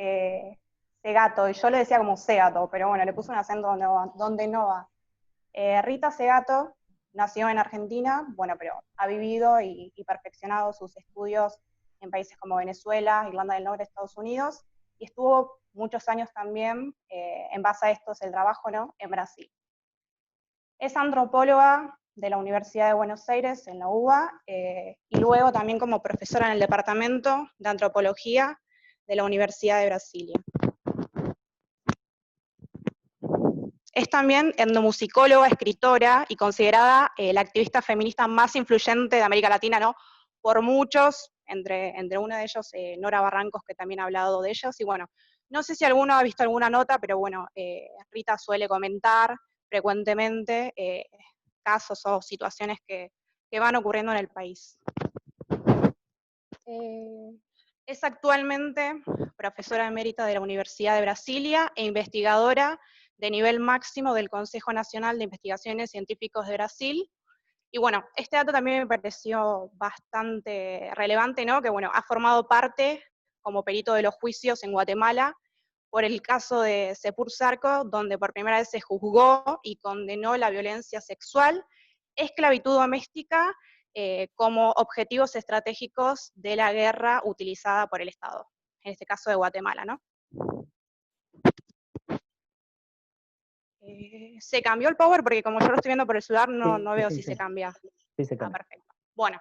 Segato, y yo le decía como Segato, pero bueno, le puse un acento donde no va. Rita Segato nació en Argentina, bueno, pero ha vivido y perfeccionado sus estudios en países como Venezuela, Irlanda del Norte, Estados Unidos, y estuvo muchos años también, en base a esto es el trabajo, ¿no?, en Brasil. Es antropóloga de la Universidad de Buenos Aires, en la UBA, y luego también como profesora en el Departamento de Antropología de la Universidad de Brasilia. Es también etnomusicóloga, escritora y considerada la activista feminista más influyente de América Latina, ¿no?, por muchos, entre uno de ellos Nora Barrancos, que también ha hablado de ellos, y bueno, no sé si alguno ha visto alguna nota, pero bueno, Rita suele comentar frecuentemente casos o situaciones que van ocurriendo en el país. Es actualmente profesora emérita de la Universidad de Brasilia e investigadora de nivel máximo del Consejo Nacional de Investigaciones Científicos de Brasil. Y bueno, este dato también me pareció bastante relevante, ¿no?, que bueno, ha formado parte como perito de los juicios en Guatemala por el caso de Sepur Sarco, donde por primera vez se juzgó y condenó la violencia sexual, esclavitud doméstica, como objetivos estratégicos de la guerra utilizada por el Estado, en este caso de Guatemala, ¿no? ¿Se cambió el power? Porque como yo lo estoy viendo por el celular, no veo si se cambia. Sí, se cambia. Perfecto. Bueno.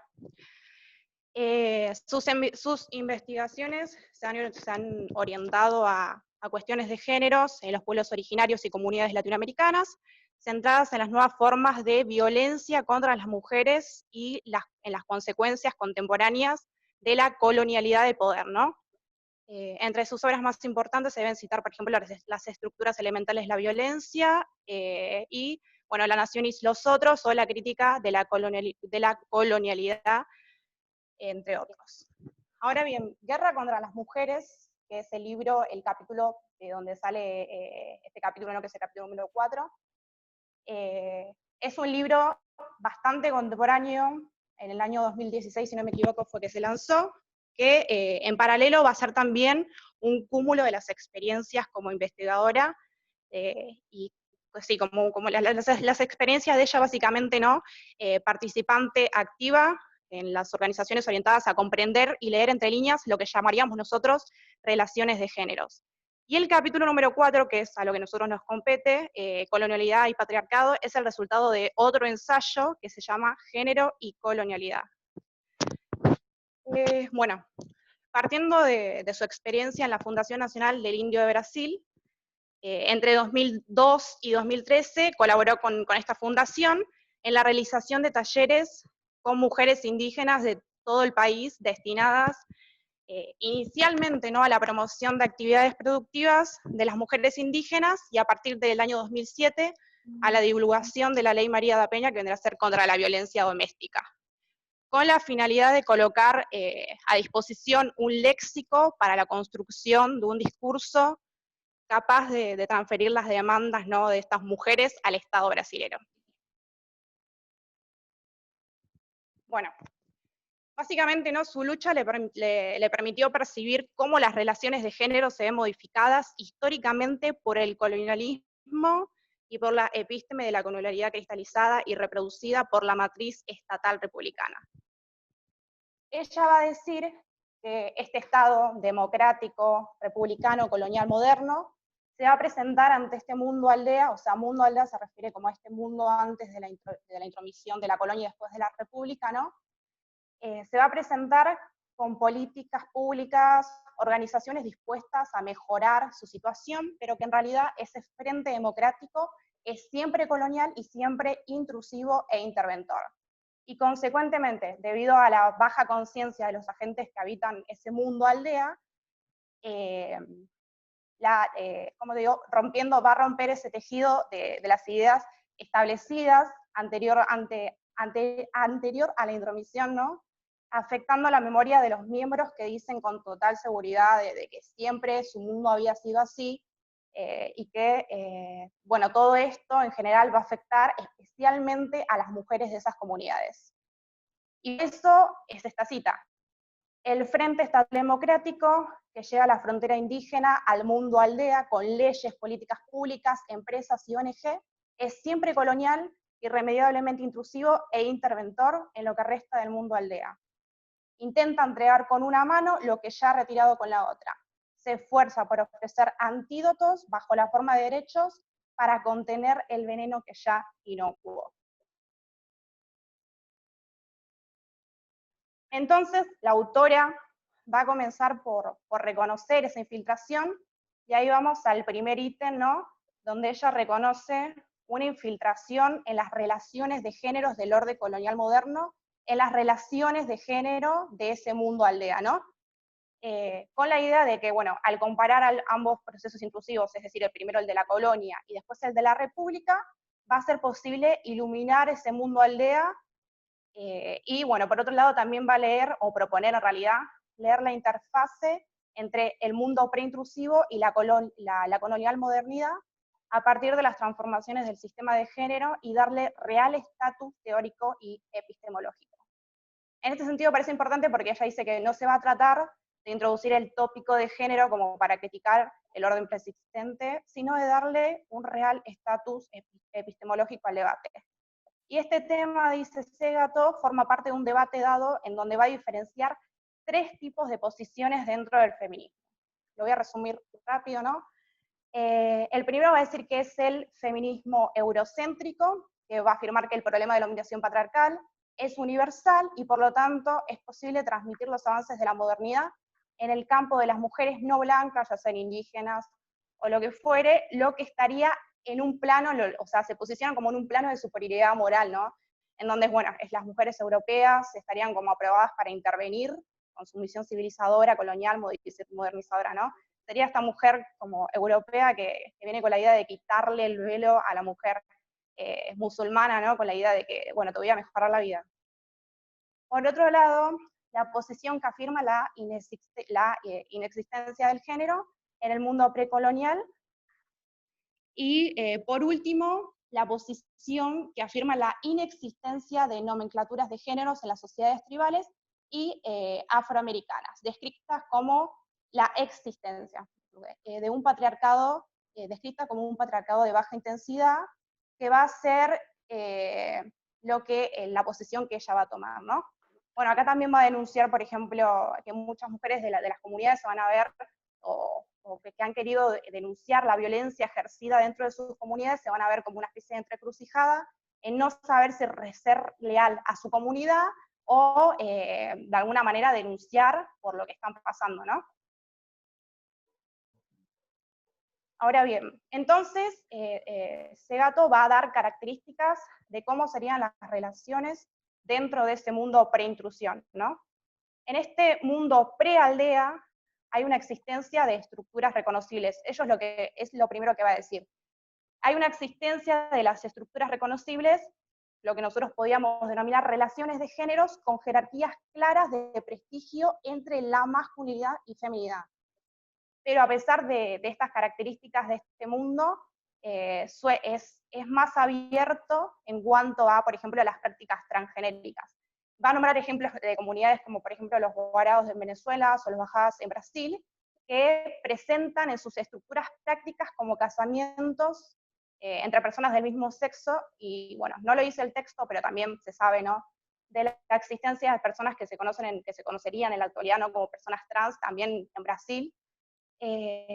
Sus investigaciones se han orientado a cuestiones de géneros en los pueblos originarios y comunidades latinoamericanas, centradas en las nuevas formas de violencia contra las mujeres y en las consecuencias contemporáneas de la colonialidad de poder, ¿no? Entre sus obras más importantes se deben citar, por ejemplo, las estructuras elementales de la violencia, y, bueno, La nación y los otros, o la crítica de la colonialidad, entre otros. Ahora bien, Guerra contra las mujeres, que es el libro, el capítulo de donde sale este capítulo, ¿no?, que es el capítulo número 4, es un libro bastante contemporáneo, en el año 2016, si no me equivoco, fue que se lanzó, que en paralelo va a ser también un cúmulo de las experiencias como investigadora, y pues sí, como las experiencias de ella básicamente, ¿no?, participante activa en las organizaciones orientadas a comprender y leer entre líneas lo que llamaríamos nosotros relaciones de géneros. Y el capítulo número 4, que es a lo que a nosotros nos compete, colonialidad y patriarcado, es el resultado de otro ensayo que se llama Género y Colonialidad. Bueno, partiendo de su experiencia en la Fundación Nacional del Indio de Brasil, entre 2002 y 2013 colaboró con esta fundación en la realización de talleres con mujeres indígenas de todo el país destinadas inicialmente, ¿no?, a la promoción de actividades productivas de las mujeres indígenas, y a partir del año 2007 a la divulgación de la Ley María da Peña, que vendrá a ser contra la violencia doméstica, con la finalidad de colocar a disposición un léxico para la construcción de un discurso capaz de transferir las demandas, ¿no?, de estas mujeres al Estado brasilero. Bueno, básicamente, ¿no?, su lucha le permitió percibir cómo las relaciones de género se ven modificadas históricamente por el colonialismo y por la epísteme de la colonialidad cristalizada y reproducida por la matriz estatal republicana. Ella va a decir que este Estado democrático, republicano, colonial moderno, se va a presentar ante este mundo aldea, o sea, mundo aldea se refiere como a este mundo antes de la intromisión de la colonia y después de la república, ¿no?, se va a presentar con políticas públicas, organizaciones dispuestas a mejorar su situación, pero que en realidad ese frente democrático es siempre colonial y siempre intrusivo e interventor. Y consecuentemente, debido a la baja conciencia de los agentes que habitan ese mundo aldea, como digo, va a romper ese tejido de las ideas establecidas anterior a la intromisión, ¿no? Afectando la memoria de los miembros que dicen con total seguridad de que siempre su mundo había sido así, y que, bueno, todo esto en general va a afectar especialmente a las mujeres de esas comunidades. Y eso es esta cita. El Frente Estatal Democrático, que llega a la frontera indígena, al mundo aldea, con leyes, políticas públicas, empresas y ONG, es siempre colonial, irremediablemente intrusivo e interventor en lo que resta del mundo aldea. Intenta entregar con una mano lo que ya ha retirado con la otra. Se esfuerza por ofrecer antídotos bajo la forma de derechos para contener el veneno que ya inocuó. Entonces, la autora va a comenzar por reconocer esa infiltración, y ahí vamos al primer ítem, ¿no? Donde ella reconoce una infiltración en las relaciones de géneros del orden colonial moderno, en las relaciones de género de ese mundo aldea, ¿no? Con la idea de que, bueno, al comparar ambos procesos intrusivos, es decir, el primero el de la colonia y después el de la república, va a ser posible iluminar ese mundo aldea. Y bueno, por otro lado también va a leer, o proponer en realidad, leer la interfase entre el mundo preintrusivo y la colonial modernidad, a partir de las transformaciones del sistema de género, y darle real estatus teórico y epistemológico. En este sentido parece importante porque ella dice que no se va a tratar de introducir el tópico de género como para criticar el orden preexistente, sino de darle un real estatus epistemológico al debate. Y este tema, dice Segato, forma parte de un debate dado en donde va a diferenciar 3 tipos de posiciones dentro del feminismo. Lo voy a resumir rápido, ¿no? El primero va a decir que es el feminismo eurocéntrico, que va a afirmar que el problema de la dominación patriarcal es universal y por lo tanto es posible transmitir los avances de la modernidad en el campo de las mujeres no blancas, ya sean indígenas o lo que fuere, lo que estaría en un plano, o sea, se posicionan como en un plano de superioridad moral, ¿no? En donde, bueno, las mujeres europeas estarían como aprobadas para intervenir con su misión civilizadora, colonial, modernizadora, ¿no? Sería esta mujer como europea que viene con la idea de quitarle el velo a la mujer musulmana, ¿no? Con la idea de que, bueno, te voy a mejorar la vida. Por otro lado, la posición que afirma la inexistencia del género en el mundo precolonial. Y por último, la posición que afirma la inexistencia de nomenclaturas de géneros en las sociedades tribales y afroamericanas, descritas como la existencia de un patriarcado, descrita como un patriarcado de baja intensidad, que va a ser la posición que ella va a tomar, ¿no? Bueno, acá también va a denunciar, por ejemplo, que muchas mujeres de las comunidades se van a ver, o que han querido denunciar la violencia ejercida dentro de sus comunidades, se van a ver como una especie de entrecrucijada, en no saber si ser leal a su comunidad o de alguna manera denunciar por lo que están pasando, ¿no? Ahora bien, entonces Segato va a dar características de cómo serían las relaciones dentro de ese mundo pre-intrusión, ¿no? En este mundo pre-aldea hay una existencia de estructuras reconocibles. Ello es lo primero que va a decir. Hay una existencia de las estructuras reconocibles, lo que nosotros podíamos denominar relaciones de géneros con jerarquías claras de prestigio entre la masculinidad y feminidad. Pero a pesar de estas características de este mundo, es más abierto en cuanto a, por ejemplo, a las prácticas transgenéricas. Va a nombrar ejemplos de comunidades como, por ejemplo, los guaraos en Venezuela o los bajadas en Brasil, que presentan en sus estructuras prácticas como casamientos entre personas del mismo sexo, y bueno, no lo dice el texto, pero también se sabe, ¿no?, de la existencia de personas que se conocerían en la actualidad, ¿no?, como personas trans, también en Brasil.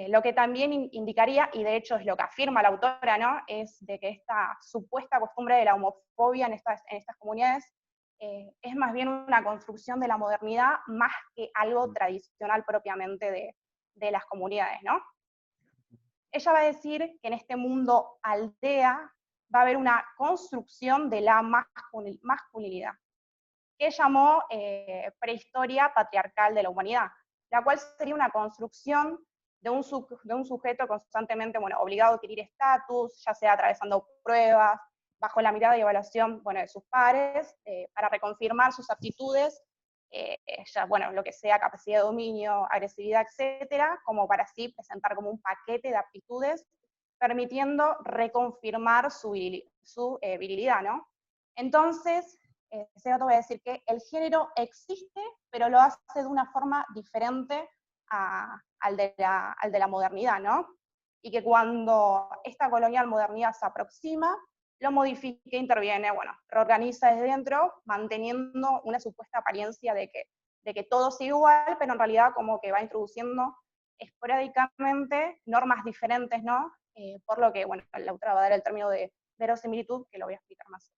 Lo que también indicaría, y de hecho es lo que afirma la autora, ¿no?, es de que esta supuesta costumbre de la homofobia en estas comunidades es más bien una construcción de la modernidad más que algo tradicional propiamente de las comunidades, ¿no? Ella va a decir que en este mundo aldea va a haber una construcción de la masculinidad, que llamó prehistoria patriarcal de la humanidad, la cual sería una construcción de un sujeto constantemente, bueno, obligado a adquirir estatus, ya sea atravesando pruebas, bajo la mirada y evaluación, bueno, de sus pares, para reconfirmar sus aptitudes, ya, bueno, lo que sea capacidad de dominio, agresividad, etcétera, como para así presentar como un paquete de aptitudes, permitiendo reconfirmar su virilidad, ¿no? Entonces, ese dato voy a decir que el género existe, pero lo hace de una forma diferente al de la modernidad, ¿no? Y que cuando esta colonial modernidad se aproxima, lo modifica e interviene, bueno, reorganiza desde dentro, manteniendo una supuesta apariencia de que todo es igual, pero en realidad como que va introduciendo esporádicamente normas diferentes, ¿no? Por lo que, bueno, la autora va a dar el término de verosimilitud, que lo voy a explicar más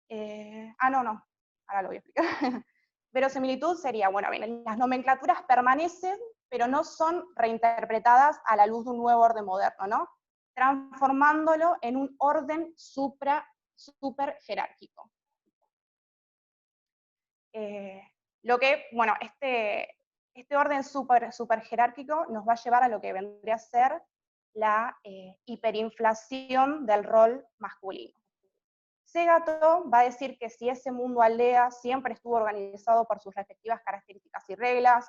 adelante. No, ahora lo voy a explicar. Verosimilitud sería, bueno, bien, las nomenclaturas permanecen, pero no son reinterpretadas a la luz de un nuevo orden moderno, ¿no? Transformándolo en un orden super jerárquico. Lo que, bueno, este orden super jerárquico nos va a llevar a lo que vendría a ser la hiperinflación del rol masculino. Segato va a decir que si ese mundo aldea siempre estuvo organizado por sus respectivas características y reglas,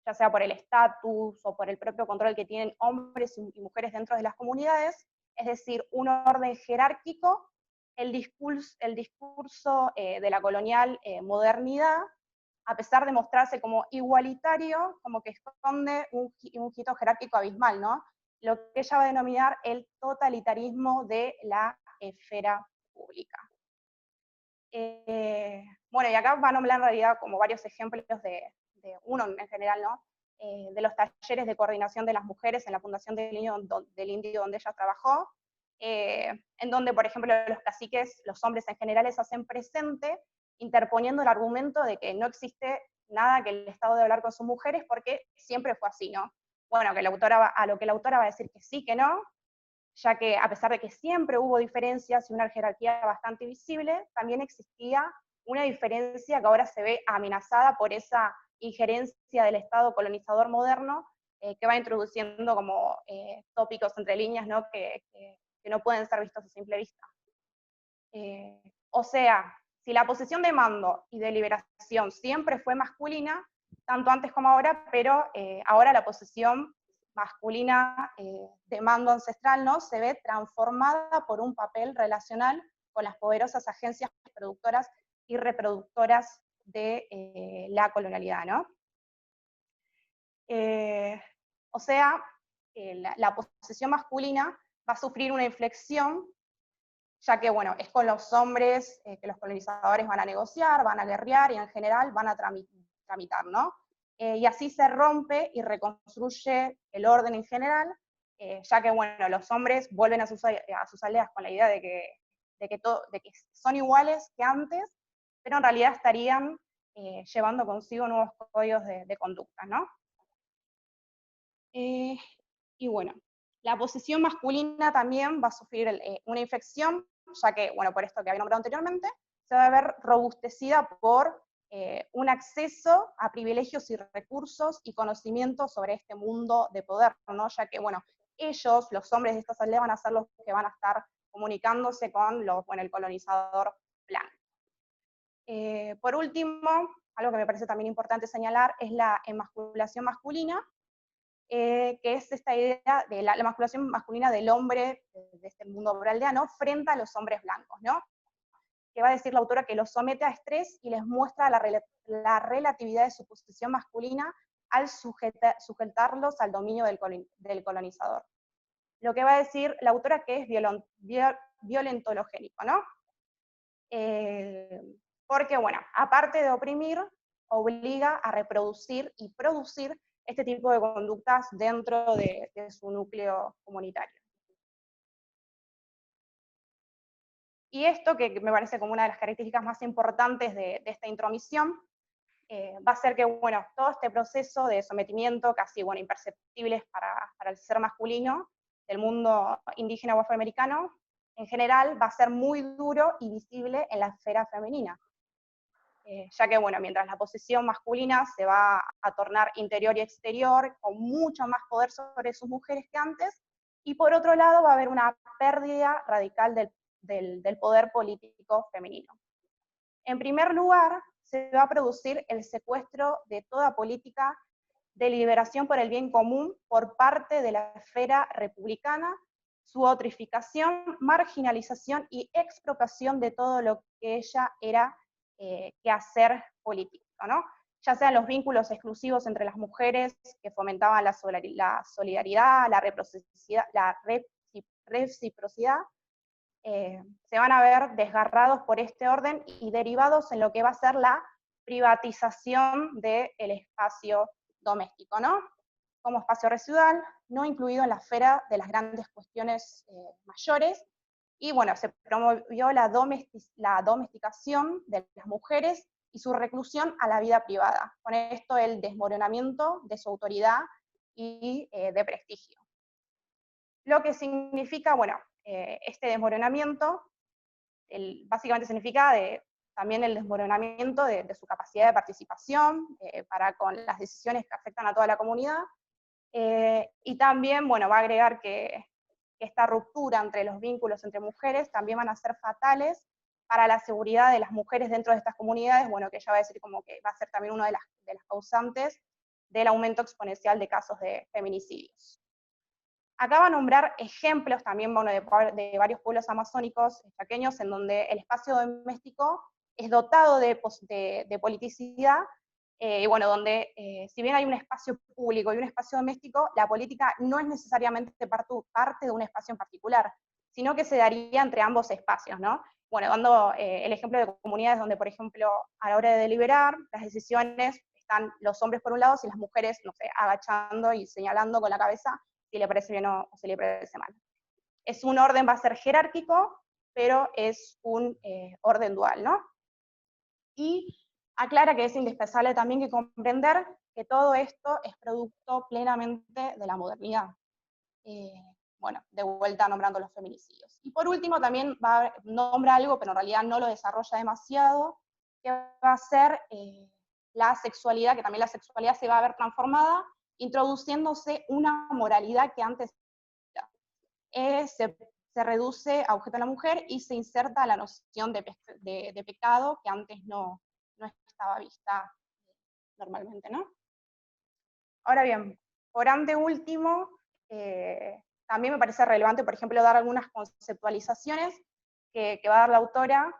ya sea por el estatus o por el propio control que tienen hombres y mujeres dentro de las comunidades, es decir, un orden jerárquico, el discurso de la colonial modernidad, a pesar de mostrarse como igualitario, como que esconde un giro jerárquico abismal, ¿no? Lo que ella va a denominar el totalitarismo de la esfera pública. Bueno, y acá van a hablar en realidad como varios ejemplos de uno en general, ¿no? De los talleres de coordinación de las mujeres en la Fundación del Indio donde ella trabajó, en donde, por ejemplo, los caciques, los hombres en general, se hacen presente, interponiendo el argumento de que no existe nada que el Estado debe hablar con sus mujeres porque siempre fue así, ¿no? Bueno, a lo que la autora va a decir que sí, que no, ya que a pesar de que siempre hubo diferencias y una jerarquía bastante visible, también existía una diferencia que ahora se ve amenazada por esa injerencia del Estado colonizador moderno, que va introduciendo como tópicos entre líneas, ¿no? Que no pueden ser vistos a simple vista. O sea, si la posición de mando y de liberación siempre fue masculina, tanto antes como ahora, pero ahora la posición masculina de mando ancestral, ¿no? Se ve transformada por un papel relacional con las poderosas agencias productoras y reproductoras de la colonialidad, ¿no? O sea, la posición masculina va a sufrir una inflexión, ya que, bueno, es con los hombres que los colonizadores van a negociar, van a guerrear y en general van a tramitar, ¿no? Y así se rompe y reconstruye el orden en general, ya que, bueno, los hombres vuelven a sus aldeas con la idea de que son iguales que antes, pero en realidad estarían llevando consigo nuevos códigos de conducta, ¿no? Y bueno, la posición masculina también va a sufrir una inflexión, ya que, bueno, por esto que había nombrado anteriormente, se va a ver robustecida por un acceso a privilegios y recursos y conocimientos sobre este mundo de poder, ¿no? Ya que, bueno, ellos, los hombres de estas aldeas, van a ser los que van a estar comunicándose con el colonizador blanco. Por último, algo que me parece también importante señalar es la emasculación masculina, que es esta idea de la masculación masculina del hombre de este mundo aldeano frente a los hombres blancos, ¿no? Que va a decir la autora que los somete a estrés y les muestra la relatividad de su posición masculina al sujetarlos al dominio del colonizador. Lo que va a decir la autora que es violentologénico, ¿no? Porque, bueno, aparte de oprimir, obliga a reproducir y producir este tipo de conductas dentro de su núcleo comunitario. Y esto, que me parece como una de las características más importantes de esta intromisión, va a ser que, bueno, todo este proceso de sometimiento casi, bueno, imperceptibles para el ser masculino del mundo indígena o afroamericano, en general va a ser muy duro y visible en la esfera femenina. Ya que, bueno, mientras la posesión masculina se va a tornar interior y exterior, con mucho más poder sobre sus mujeres que antes, y por otro lado va a haber una pérdida radical del poder político femenino. En primer lugar, se va a producir el secuestro de toda política de liberación por el bien común por parte de la esfera republicana, su otrificación, marginalización y expropiación de todo lo que ella era quehacer político, ¿no? Ya sean los vínculos exclusivos entre las mujeres que fomentaban la solidaridad, la reciprocidad, se van a ver desgarrados por este orden y derivados en lo que va a ser la privatización del espacio doméstico, ¿no? Como espacio residual, no incluido en la esfera de las grandes cuestiones mayores, y bueno, se promovió la domesticación de las mujeres y su reclusión a la vida privada. Con esto el desmoronamiento de su autoridad y de prestigio. Lo que significa, bueno, este desmoronamiento, básicamente significa también el desmoronamiento de su capacidad de participación para con las decisiones que afectan a toda la comunidad, y también, bueno, va a agregar que esta ruptura entre los vínculos entre mujeres también van a ser fatales para la seguridad de las mujeres dentro de estas comunidades, bueno, que ella va a decir como que va a ser también una de las causantes del aumento exponencial de casos de feminicidios. Acá va a nombrar ejemplos también, bueno, de varios pueblos amazónicos chaqueños en donde el espacio doméstico es dotado de politicidad, y bueno, donde si bien hay un espacio público y un espacio doméstico, la política no es necesariamente parte de un espacio en particular, sino que se daría entre ambos espacios, ¿no? Bueno, dando el ejemplo de comunidades donde, por ejemplo, a la hora de deliberar, las decisiones están los hombres por un lado y las mujeres, no sé, agachando y señalando con la cabeza si le parece bien o si le parece mal. Es un orden, va a ser jerárquico, pero es un orden dual, ¿no? Y aclara que es indispensable también que comprender que todo esto es producto plenamente de la modernidad. Bueno, de vuelta nombrando los feminicidios. Y por último también nombra algo, pero en realidad no lo desarrolla demasiado, que va a ser la sexualidad, que también la sexualidad se va a ver transformada, introduciéndose una moralidad que antes se reduce a objeto de la mujer y se inserta la noción de pecado que antes no estaba vista normalmente, ¿no? Ahora bien, por ante último, también me parece relevante, por ejemplo, dar algunas conceptualizaciones que va a dar la autora,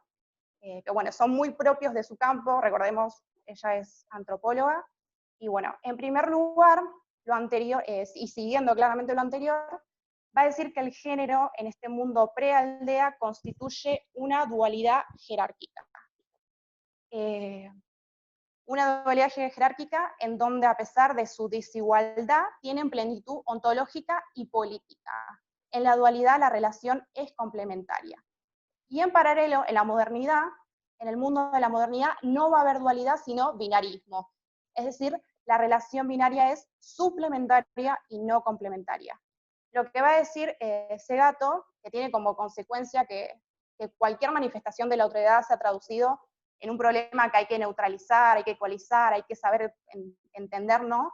que bueno, son muy propios de su campo, recordemos, ella es antropóloga, y bueno, en primer lugar, lo anterior, y siguiendo claramente lo anterior, va a decir que el género en este mundo prealdea constituye una dualidad jerárquica. Una dualidad jerárquica en donde, a pesar de su desigualdad, tienen plenitud ontológica y política. En la dualidad la relación es complementaria. Y en paralelo, en la modernidad, en el mundo de la modernidad, no va a haber dualidad, sino binarismo. Es decir, la relación binaria es suplementaria y no complementaria. Lo que va a decir Segato, que tiene como consecuencia que cualquier manifestación de la autoridad se ha traducido en un problema que hay que neutralizar, hay que ecualizar, hay que saber entender, ¿no?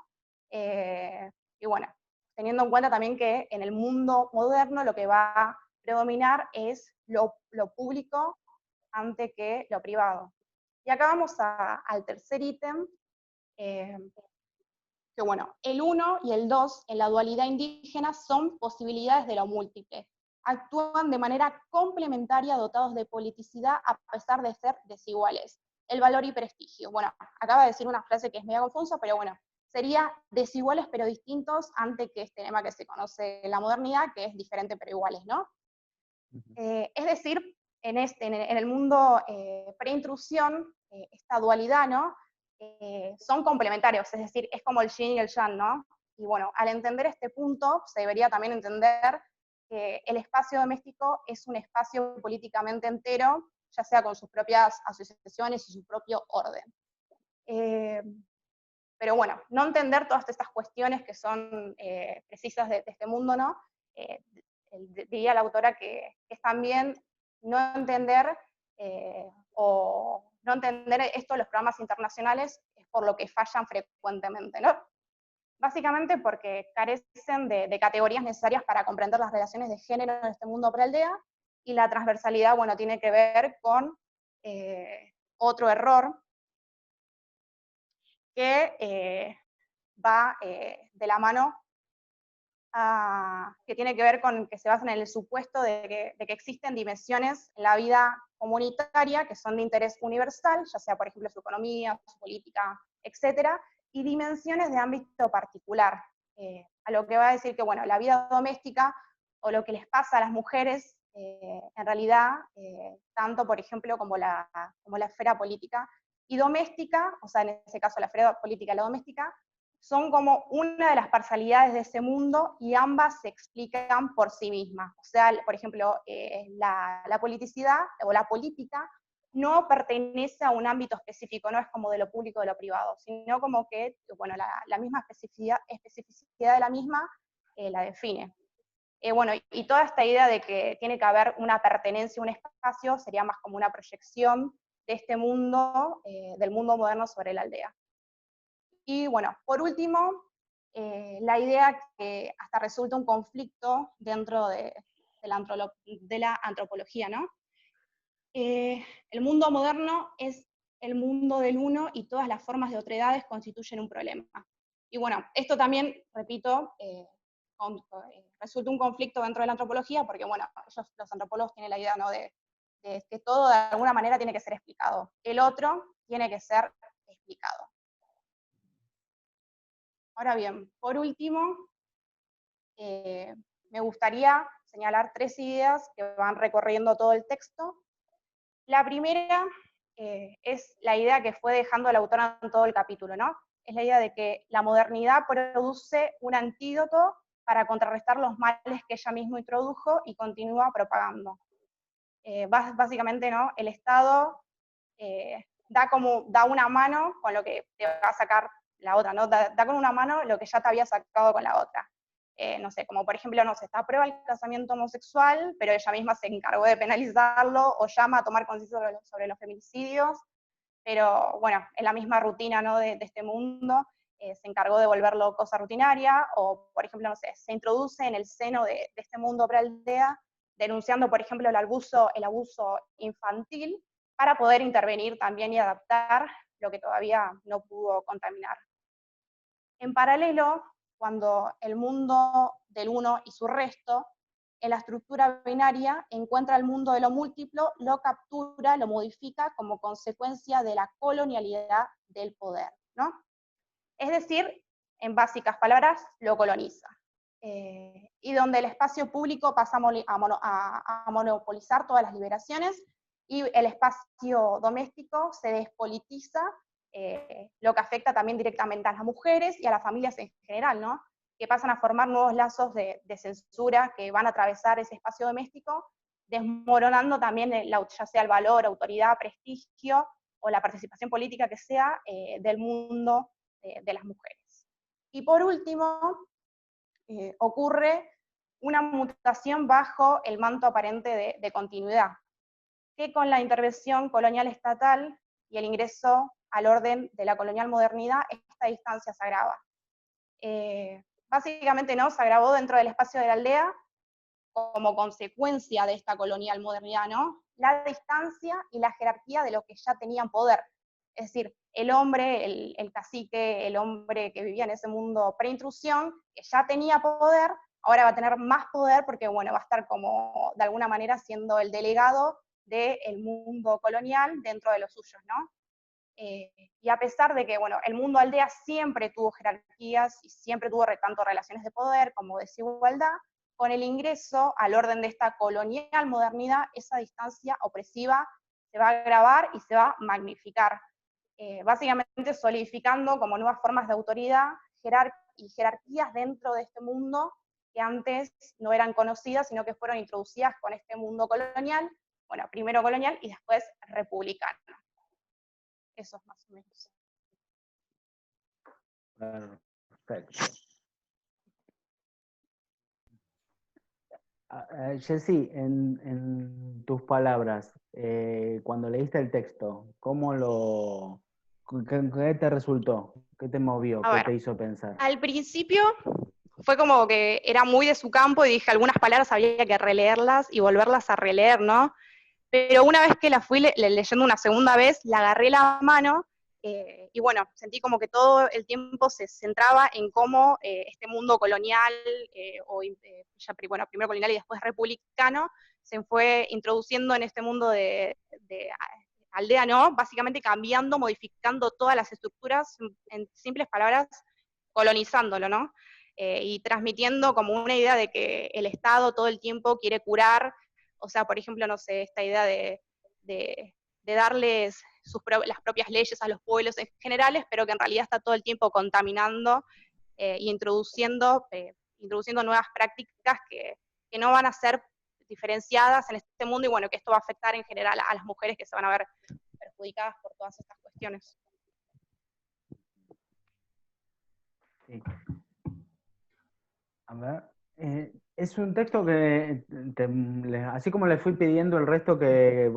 Y bueno, teniendo en cuenta también que en el mundo moderno lo que va a predominar es lo público antes que lo privado. Y acá vamos al tercer ítem, que bueno, el 1 y el 2 en la dualidad indígena son posibilidades de lo múltiple. Actúan de manera complementaria dotados de politicidad a pesar de ser desiguales. El valor y prestigio. Bueno, acaba de decir una frase que es medio confusa, pero bueno, sería desiguales pero distintos ante que este tema que se conoce en la modernidad, que es diferente pero iguales, ¿no? Es decir, en el mundo pre-intrusión, esta dualidad, ¿no? Son complementarios, es decir, es como el yin y el yang, ¿no? Y bueno, al entender este punto, se debería también entender que el espacio doméstico es un espacio políticamente entero, ya sea con sus propias asociaciones y su propio orden. Pero bueno, no entender todas estas cuestiones que son precisas de este mundo, ¿no? Diría la autora que es también no entender o no entender esto de los programas internacionales es por lo que fallan frecuentemente, ¿no? Básicamente porque carecen de categorías necesarias para comprender las relaciones de género en este mundo pre-aldea, y la transversalidad, bueno, tiene que ver con otro error que va de la mano que tiene que ver con que se basa en el supuesto de que existen dimensiones en la vida comunitaria que son de interés universal, ya sea, por ejemplo, su economía, su política, etcétera, y dimensiones de ámbito particular, a lo que va a decir que, bueno, la vida doméstica o lo que les pasa a las mujeres, en realidad, tanto, por ejemplo, como la esfera política y doméstica, o sea, en ese caso la esfera política y la doméstica, son como una de las parcialidades de ese mundo y ambas se explican por sí mismas. O sea, por ejemplo, la politicidad o la política no pertenece a un ámbito específico, no es como de lo público o de lo privado, sino como que, bueno, la misma especificidad de la misma la define. Bueno, y toda esta idea de que tiene que haber una pertenencia a un espacio sería más como una proyección de este mundo, del mundo moderno sobre la aldea. Y bueno, por último, la idea que hasta resulta un conflicto dentro de la antropología, ¿no? El mundo moderno es el mundo del uno y todas las formas de otredades constituyen un problema. Y bueno, esto también, repito, resulta un conflicto dentro de la antropología, porque bueno, los antropólogos tienen la idea, ¿no?, de que todo de alguna manera tiene que ser explicado. El otro tiene que ser explicado. Ahora bien, por último, me gustaría señalar 3 ideas que van recorriendo todo el texto. La primera es la idea que fue dejando la autora en todo el capítulo, ¿no? Es la idea de que la modernidad produce un antídoto para contrarrestar los males que ella misma introdujo y continúa propagando. Básicamente, ¿no?, el Estado da una mano con lo que te va a sacar la otra, ¿no? Da con una mano lo que ya te había sacado con la otra. No sé, como por ejemplo, no sé, está aprueba el casamiento homosexual, pero ella misma se encargó de penalizarlo, o llama a tomar conciencia sobre los feminicidios, pero bueno, en la misma rutina, ¿no?, de este mundo, se encargó de volverlo cosa rutinaria, o por ejemplo, no sé, se introduce en el seno de este mundo prealdea, denunciando, por ejemplo, el abuso infantil, para poder intervenir también y adaptar lo que todavía no pudo contaminar. En paralelo, cuando el mundo del uno y su resto, en la estructura binaria, encuentra el mundo de lo múltiplo, lo captura, lo modifica como consecuencia de la colonialidad del poder, ¿no? Es decir, en básicas palabras, lo coloniza. Y donde el espacio público pasa a monopolizar todas las liberaciones, y el espacio doméstico se despolitiza, lo que afecta también directamente a las mujeres y a las familias en general, ¿no?, que pasan a formar nuevos lazos de censura que van a atravesar ese espacio doméstico, desmoronando también ya sea el valor, autoridad, prestigio o la participación política que sea del mundo de las mujeres. Y por último, ocurre una mutación bajo el manto aparente de continuidad, que con la intervención colonial estatal y el ingreso al orden de la colonial modernidad, esta distancia se agrava. Básicamente, ¿no?, se agravó dentro del espacio de la aldea como consecuencia de esta colonial modernidad, ¿no?, la distancia y la jerarquía de los que ya tenían poder. Es decir, el hombre, el cacique, el hombre que vivía en ese mundo pre-intrusión, que ya tenía poder, ahora va a tener más poder porque, bueno, va a estar como, de alguna manera, siendo el delegado del mundo colonial dentro de los suyos, ¿no? Y a pesar de que, bueno, el mundo aldea siempre tuvo jerarquías y siempre tuvo tanto relaciones de poder como desigualdad, con el ingreso al orden de esta colonial modernidad, esa distancia opresiva se va a agravar y se va a magnificar, básicamente solidificando como nuevas formas de autoridad y jerarquías dentro de este mundo que antes no eran conocidas, sino que fueron introducidas con este mundo colonial, bueno, primero colonial y después republicano. Eso es más o menos. Perfecto. Jessy, en tus palabras, cuando leíste el texto, ¿qué te resultó? ¿Qué te movió? A ¿Qué ver, te hizo pensar? al principio fue como que era muy de su campo y dije algunas palabras había que releerlas y volverlas a releer, ¿no? Pero una vez que la fui leyendo una segunda vez, la agarré la mano y bueno, sentí como que todo el tiempo se centraba en cómo este mundo colonial, bueno, primero colonial y después republicano, se fue introduciendo en este mundo de aldea, ¿no? Básicamente cambiando, modificando todas las estructuras, en simples palabras, colonizándolo, ¿no? Y transmitiendo como una idea de que el Estado todo el tiempo quiere curar, o sea, por ejemplo, no sé, esta idea de darles las propias leyes a los pueblos en generales, pero que en realidad está todo el tiempo contaminando e introduciendo nuevas prácticas que no van a ser diferenciadas en este mundo, y bueno, que esto va a afectar en general a las mujeres que se van a ver perjudicadas por todas estas cuestiones. Sí. A ver, es un texto que, así como le fui pidiendo el resto que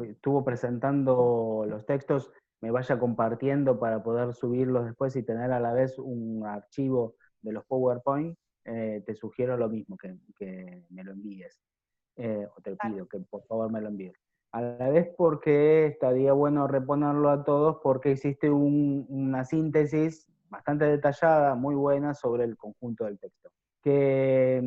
estuvo presentando los textos, me vaya compartiendo para poder subirlos después y tener a la vez un archivo de los PowerPoint, te sugiero lo mismo, que me lo envíes. O te pido que por favor me lo envíes. A la vez porque estaría bueno reponerlo a todos porque hiciste una síntesis bastante detallada, muy buena, sobre el conjunto del texto. Que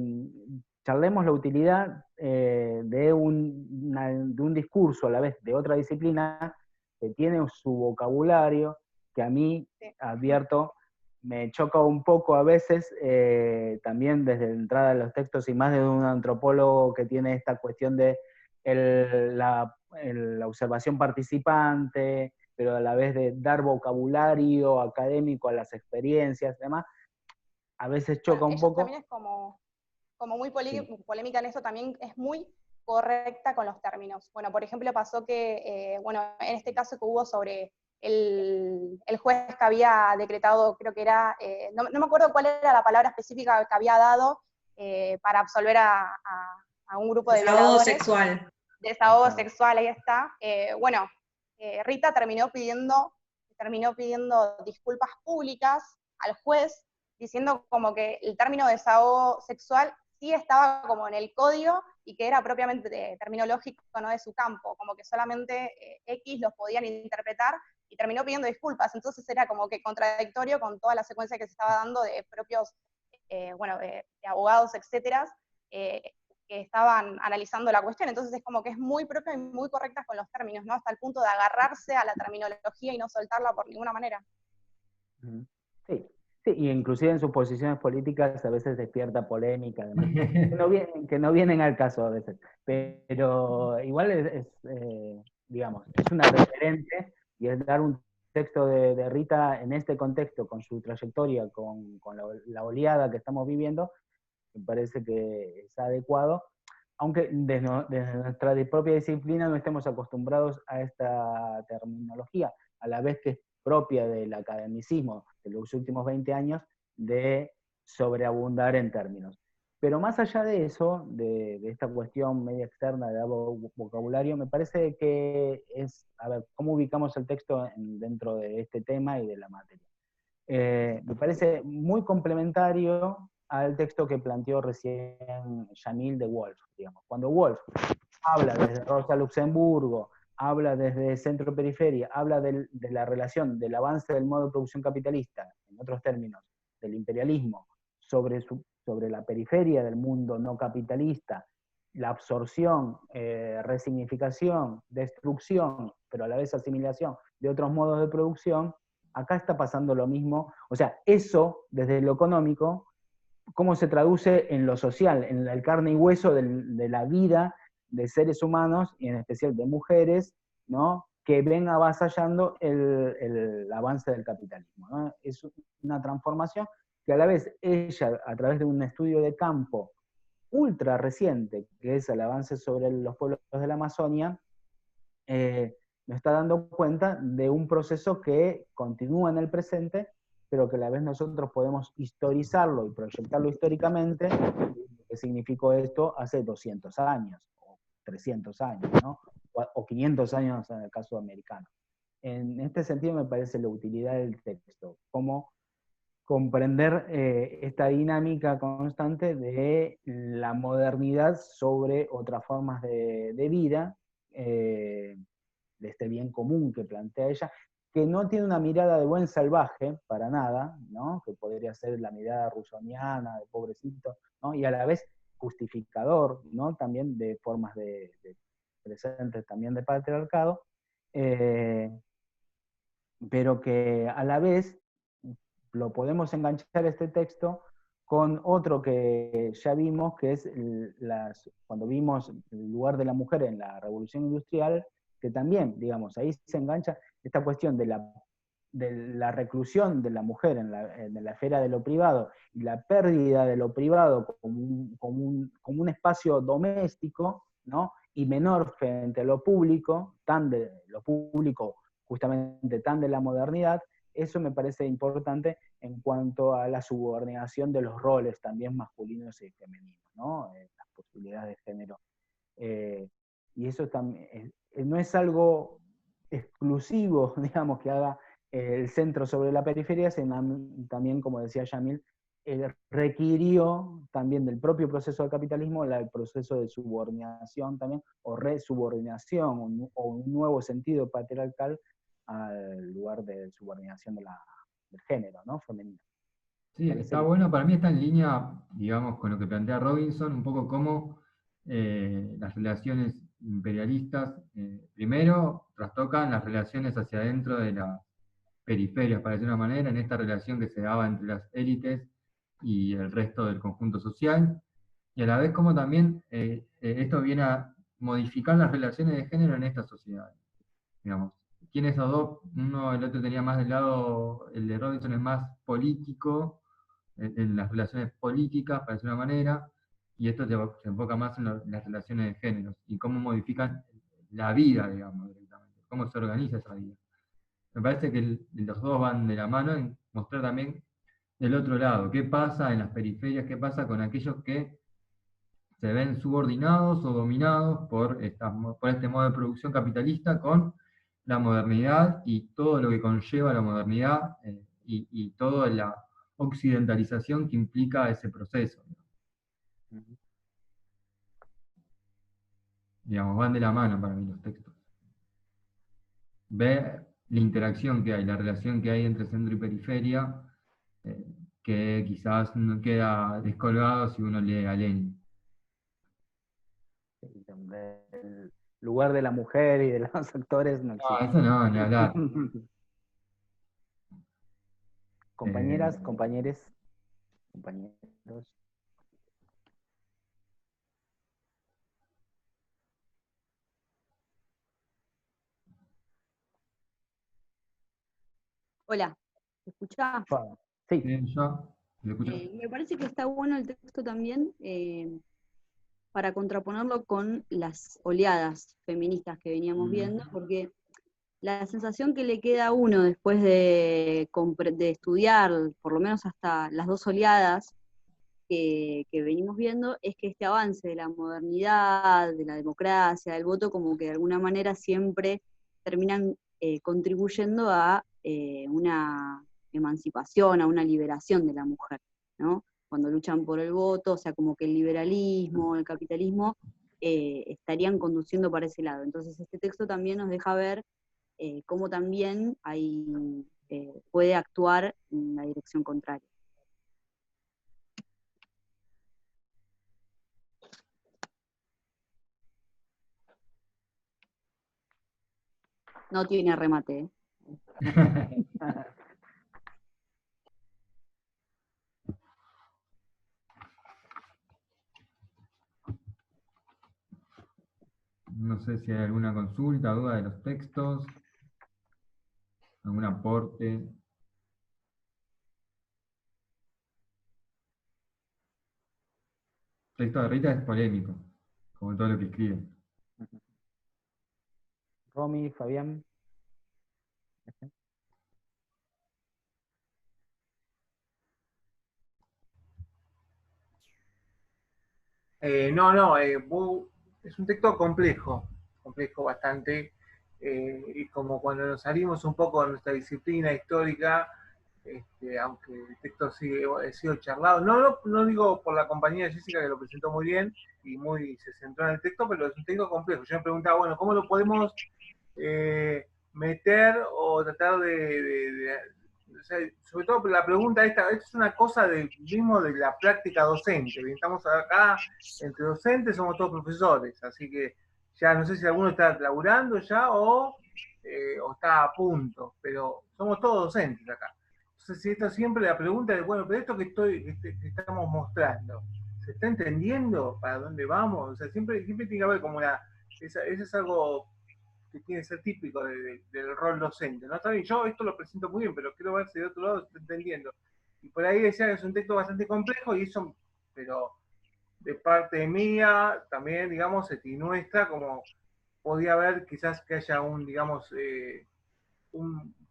charlemos la utilidad de un discurso a la vez de otra disciplina que tiene su vocabulario, que a mí, advierto, me choca un poco a veces, también desde la entrada de los textos y más de un antropólogo que tiene esta cuestión de la observación participante, pero a la vez de dar vocabulario académico a las experiencias y demás, a veces choca un poco. También es como muy polémica en eso, también es muy correcta con los términos. Bueno, por ejemplo, pasó que, bueno, en este caso que hubo sobre el juez que había decretado, creo que era, no me acuerdo cuál era la palabra específica que había dado para absolver a un grupo de violadores. Sexual. Desahogo sexual, ahí está. Bueno, Rita terminó pidiendo disculpas públicas al juez, diciendo como que el término desahogo sexual sí estaba como en el código y que era propiamente terminológico, no de su campo, como que solamente X los podían interpretar, y terminó pidiendo disculpas. Entonces era como que contradictorio con toda la secuencia que se estaba dando de propios, de abogados, etcétera, que estaban analizando la cuestión. Entonces es como que es muy propia y muy correcta con los términos, ¿no? Hasta el punto de agarrarse a la terminología y no soltarla por ninguna manera. Sí. Sí, y inclusive en sus posiciones políticas a veces despierta polémica, además, que no vienen al caso a veces, pero igual digamos, es una referente, y es dar un texto de Rita en este contexto, con su trayectoria, con la oleada que estamos viviendo, me parece que es adecuado, aunque desde nuestra propia disciplina no estemos acostumbrados a esta terminología, a la vez que es propia del academicismo de los últimos 20 años, de sobreabundar en términos. Pero más allá de eso, de esta cuestión media externa de vocabulario, me parece que es, a ver, cómo ubicamos el texto dentro de este tema y de la materia. Me parece muy complementario al texto que planteó recién Jamil de Wolf, digamos. Cuando Wolf habla desde Rosa Luxemburgo, habla desde centro-periferia, habla de la relación del avance del modo de producción capitalista, en otros términos, del imperialismo, sobre la periferia del mundo no capitalista, la absorción, resignificación, destrucción, pero a la vez asimilación de otros modos de producción. Acá está pasando lo mismo. O sea, eso, desde lo económico, cómo se traduce en lo social, en el carne y hueso de la vida de seres humanos, y en especial de mujeres, ¿no?, que ven avasallando el avance del capitalismo, ¿no? Es una transformación que a la vez ella, a través de un estudio de campo ultra reciente, que es el avance sobre los pueblos de la Amazonia, nos está dando cuenta de un proceso que continúa en el presente, pero que a la vez nosotros podemos historizarlo y proyectarlo históricamente, que significó esto hace 200 años, o 300 años, ¿no? O 500 años en el caso americano. En este sentido me parece la utilidad del texto, cómo comprender esta dinámica constante de la modernidad sobre otras formas de vida, de este bien común que plantea ella, que no tiene una mirada de buen salvaje, para nada, ¿no? Que podría ser la mirada rusoniana, de pobrecito, ¿no? Y a la vez justificador, ¿no? También de formas de presentes también de patriarcado, eh, pero que a la vez lo podemos enganchar este texto con otro que ya vimos, que es cuando vimos el lugar de la mujer en la Revolución Industrial, que también, digamos, ahí se engancha esta cuestión de la reclusión de la mujer en la esfera de lo privado y la pérdida de lo privado como un espacio doméstico, ¿no? Y menor frente a lo público, justamente tan de la modernidad. Eso me parece importante en cuanto a la subordinación de los roles también masculinos y femeninos, ¿no? Las posibilidades de género. Y eso también no es algo exclusivo, digamos, que haga el centro sobre la periferia, sino también, como decía Yamil, requirió también del propio proceso del capitalismo el proceso de subordinación también, o resubordinación, o un nuevo sentido patriarcal al lugar de subordinación del género, ¿no? Femenino. Sí, está bueno, para mí está en línea, digamos, con lo que plantea Robinson, un poco cómo las relaciones imperialistas, primero, trastocan las relaciones hacia adentro de las periferias, para decir de una manera, en esta relación que se daba entre las élites y el resto del conjunto social, y a la vez cómo también esto viene a modificar las relaciones de género en esta sociedad, digamos. ¿Quién es esos dos? Uno, el otro tenía más del lado, el de Robinson es más político, en las relaciones políticas, para decir una manera, y esto se enfoca más en las relaciones de géneros, y cómo modifican la vida, digamos, directamente, cómo se organiza esa vida. Me parece que los dos van de la mano en mostrar también del otro lado, qué pasa en las periferias, qué pasa con aquellos que se ven subordinados o dominados por este modo de producción capitalista con la modernidad y todo lo que conlleva la modernidad y toda la occidentalización que implica ese proceso. Digamos, van de la mano para mí los textos. Ve la interacción que hay, la relación que hay entre centro y periferia, que quizás no queda descolgado si uno lee a Lenin. El lugar de la mujer y de los actores no existe. No, eso no, ni hablar. Compañeras, compañeros. Hola, ¿me escuchás? Sí. Bien, yo lo escucho. Me parece que está bueno el texto también para contraponerlo con las oleadas feministas que veníamos viendo, porque la sensación que le queda a uno después de estudiar, por lo menos hasta las dos oleadas que venimos viendo, es que este avance de la modernidad, de la democracia, del voto, como que de alguna manera siempre terminan contribuyendo a una emancipación, a una liberación de la mujer, ¿no? Cuando luchan por el voto, o sea, como que el liberalismo, el capitalismo estarían conduciendo para ese lado. Entonces este texto también nos deja ver cómo también puede actuar en la dirección contraria. No tiene remate. No sé si hay alguna consulta, duda de los textos, algún aporte. texto de Rita es polémico, como todo lo que escribe. Romy, Fabián. Es un texto complejo bastante, y como cuando nos salimos un poco de nuestra disciplina histórica, aunque el texto ha sido charlado, no digo por la compañía de Jessica, que lo presentó muy bien y se centró en el texto, pero es un texto complejo. Yo me preguntaba, bueno, ¿cómo lo podemos meter o tratar o sea, sobre todo la pregunta esta es una cosa mismo de la práctica docente. Estamos acá entre docentes, somos todos profesores, así que ya no sé si alguno está laburando ya o está a punto, pero somos todos docentes acá. Entonces, si esto siempre la pregunta es, bueno, pero esto que estamos mostrando, ¿se está entendiendo para dónde vamos? O sea, siempre tiene que haber como eso es algo que tiene que ser típico del rol docente, ¿no? Está bien, yo esto lo presento muy bien, pero quiero ver si de otro lado se está entendiendo. Y por ahí decía que es un texto bastante complejo, pero de parte mía, también, digamos, y nuestra, como podía haber quizás que haya un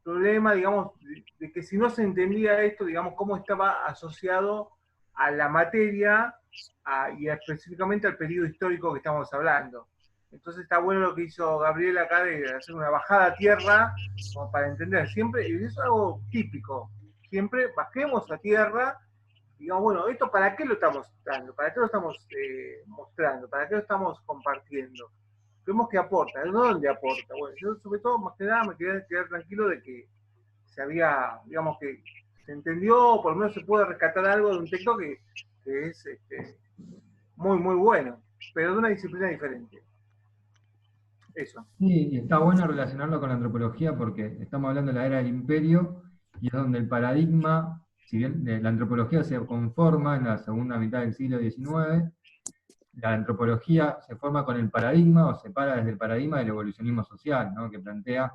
problema, digamos, de que si no se entendía esto, digamos, cómo estaba asociado a la materia y específicamente al periodo histórico que estamos hablando. Entonces está bueno lo que hizo Gabriel acá de hacer una bajada a tierra, como para entender siempre, y eso es algo típico, siempre bajemos a tierra, digamos, bueno, ¿esto para qué lo estamos dando? ¿Para qué lo estamos mostrando? ¿Para qué lo estamos compartiendo? Vemos que aporta, ¿no? ¿Dónde aporta? Bueno, yo sobre todo, más que nada, me quería quedar tranquilo de que digamos que se entendió, o por lo menos se puede rescatar algo de un texto que es muy, muy bueno, pero de una disciplina diferente. Eso. Sí, y está bueno relacionarlo con la antropología porque estamos hablando de la era del imperio y es donde el paradigma, si bien la antropología se conforma en la segunda mitad del siglo XIX, la antropología se forma con el paradigma o se para desde el paradigma del evolucionismo social, ¿no? Que plantea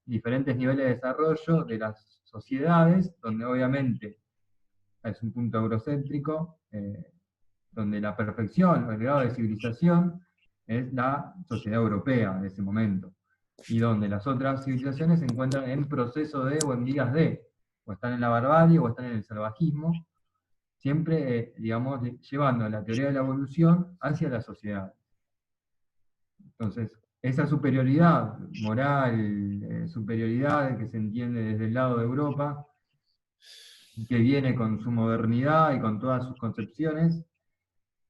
diferentes niveles de desarrollo de las sociedades, donde obviamente es un punto eurocéntrico, donde la perfección o el grado de civilización es la sociedad europea de ese momento, y donde las otras civilizaciones se encuentran en proceso de, o en vías de, o están en la barbarie, o están en el salvajismo, siempre, digamos, llevando la teoría de la evolución hacia la sociedad. Entonces, esa superioridad moral, superioridad que se entiende desde el lado de Europa, que viene con su modernidad y con todas sus concepciones,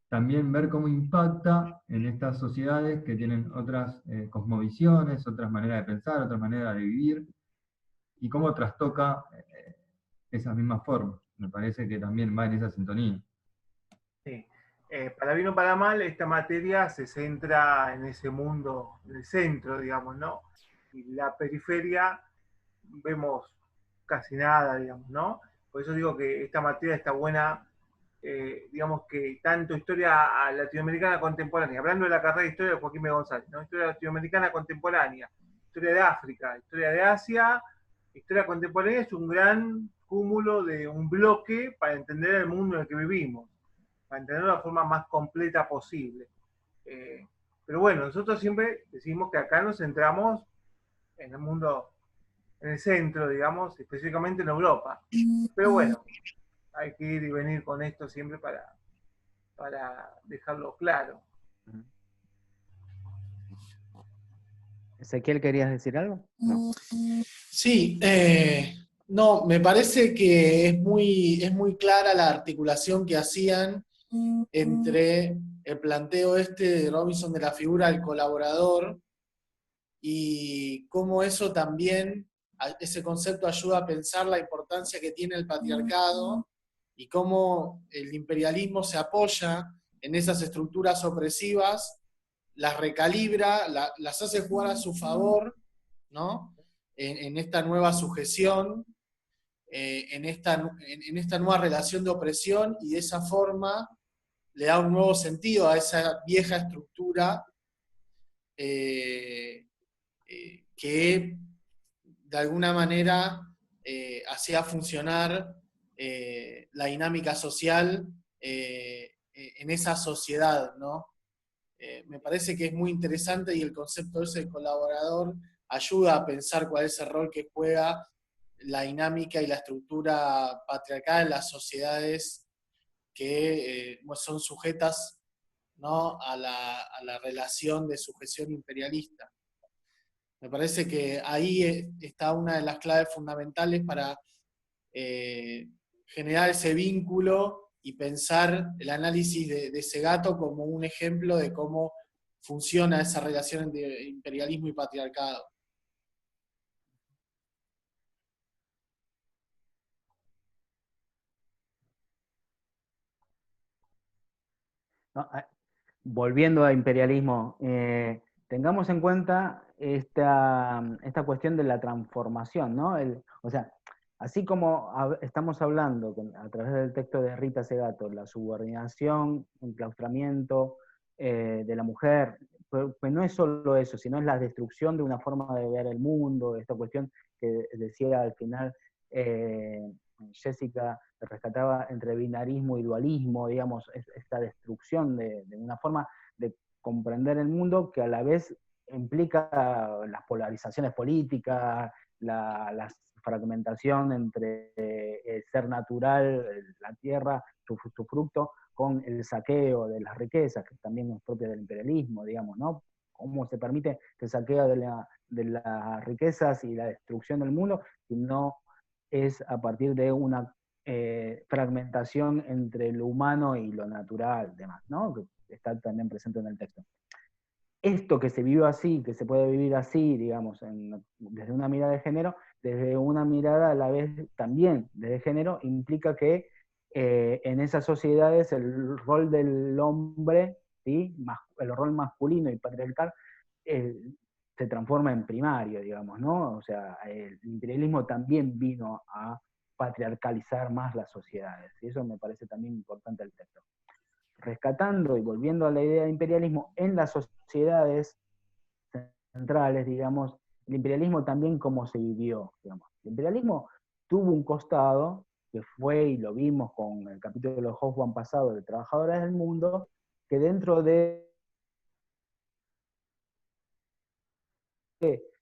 también ver cómo impacta en estas sociedades que tienen otras cosmovisiones, otras maneras de pensar, otras maneras de vivir, y cómo trastoca esas mismas formas. Me parece que también va en esa sintonía. Sí. Para bien o para mal, esta materia se centra en ese mundo, en el centro, digamos, ¿no? Y la periferia vemos casi nada, digamos, ¿no? Por eso digo que esta materia está buena, digamos que tanto historia latinoamericana contemporánea, hablando de la carrera de historia de Joaquín B. González, ¿no? Historia latinoamericana contemporánea, historia de África, historia de Asia, historia contemporánea es un gran cúmulo de un bloque para entender el mundo en el que vivimos, para entenderlo de la forma más completa posible. Pero bueno, nosotros siempre decimos que acá nos centramos en el mundo, en el centro, digamos, específicamente en Europa. Pero bueno, hay que ir y venir con esto siempre para dejarlo claro. Ezequiel, ¿querías decir algo? No. Sí, no, me parece que es muy clara la articulación que hacían entre el planteo de Robinson de la figura del colaborador y cómo eso también, ese concepto ayuda a pensar la importancia que tiene el patriarcado y cómo el imperialismo se apoya en esas estructuras opresivas, las recalibra, las hace jugar a su favor, ¿no? En esta nueva sujeción, en esta nueva relación de opresión, y de esa forma le da un nuevo sentido a esa vieja estructura que de alguna manera hacía funcionar la dinámica social en esa sociedad, ¿no? Me parece que es muy interesante y el concepto ese de colaborador ayuda a pensar cuál es el rol que juega la dinámica y la estructura patriarcal en las sociedades que son sujetas, ¿no?, a la relación de sujeción imperialista. Me parece que ahí está una de las claves fundamentales para generar ese vínculo y pensar el análisis de Segato como un ejemplo de cómo funciona esa relación entre imperialismo y patriarcado. No, volviendo a imperialismo, tengamos en cuenta esta cuestión de la transformación, ¿no? O sea, así como estamos hablando a través del texto de Rita Segato, la subordinación, enclaustramiento de la mujer, pues no es solo eso, sino es la destrucción de una forma de ver el mundo, esta cuestión que decía al final Jessica, rescataba entre binarismo y dualismo, digamos, esta destrucción de una forma de comprender el mundo que a la vez implica las polarizaciones políticas, la fragmentación entre el ser natural, la tierra, su fruto, con el saqueo de las riquezas, que también es propia del imperialismo, digamos, ¿no? Cómo se permite que el saqueo de las riquezas y la destrucción del mundo, si no es a partir de una fragmentación entre lo humano y lo natural, demás, ¿no? Que está también presente en el texto. Esto que se vivió así, que se puede vivir así, digamos, desde una mirada de género, desde una mirada a la vez también de género, implica que en esas sociedades el rol del hombre, ¿sí?, el rol masculino y patriarcal, se transforma en primario, digamos, ¿no? O sea, el imperialismo también vino a patriarcalizar más las sociedades, y eso me parece también importante el texto. Rescatando y volviendo a la idea de imperialismo, en las sociedades centrales, digamos, el imperialismo también cómo se vivió, digamos. El imperialismo tuvo un costado, que fue, y lo vimos con el capítulo de los Hoffman pasado de Trabajadoras del Mundo, que dentro de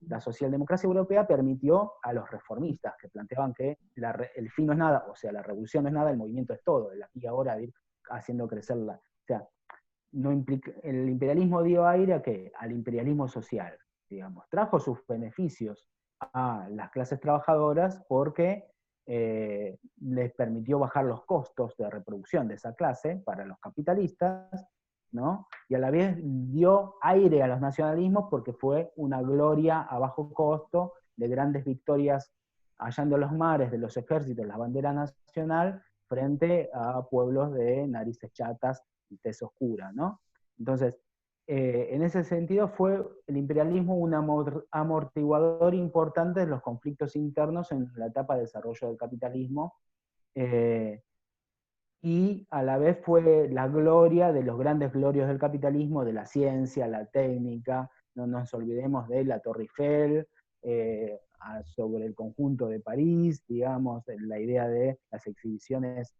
la socialdemocracia europea permitió a los reformistas, que planteaban que el fin no es nada, o sea, la revolución no es nada, el movimiento es todo, el aquí y ahora de ir haciendo crecerla. O sea, no implica, el imperialismo dio aire a ¿qué? Al imperialismo social, digamos. Trajo sus beneficios a las clases trabajadoras porque les permitió bajar los costos de reproducción de esa clase para los capitalistas, ¿no? Y a la vez dio aire a los nacionalismos porque fue una gloria a bajo costo de grandes victorias allá en los mares de los ejércitos, la bandera nacional, frente a pueblos de narices chatas y tez oscura, ¿no? Entonces, en ese sentido fue el imperialismo un amortiguador importante de los conflictos internos en la etapa de desarrollo del capitalismo, y a la vez fue la gloria de los grandes glorios del capitalismo, de la ciencia, la técnica, no nos olvidemos de la Torre Eiffel, sobre el conjunto de París, digamos, la idea de las exhibiciones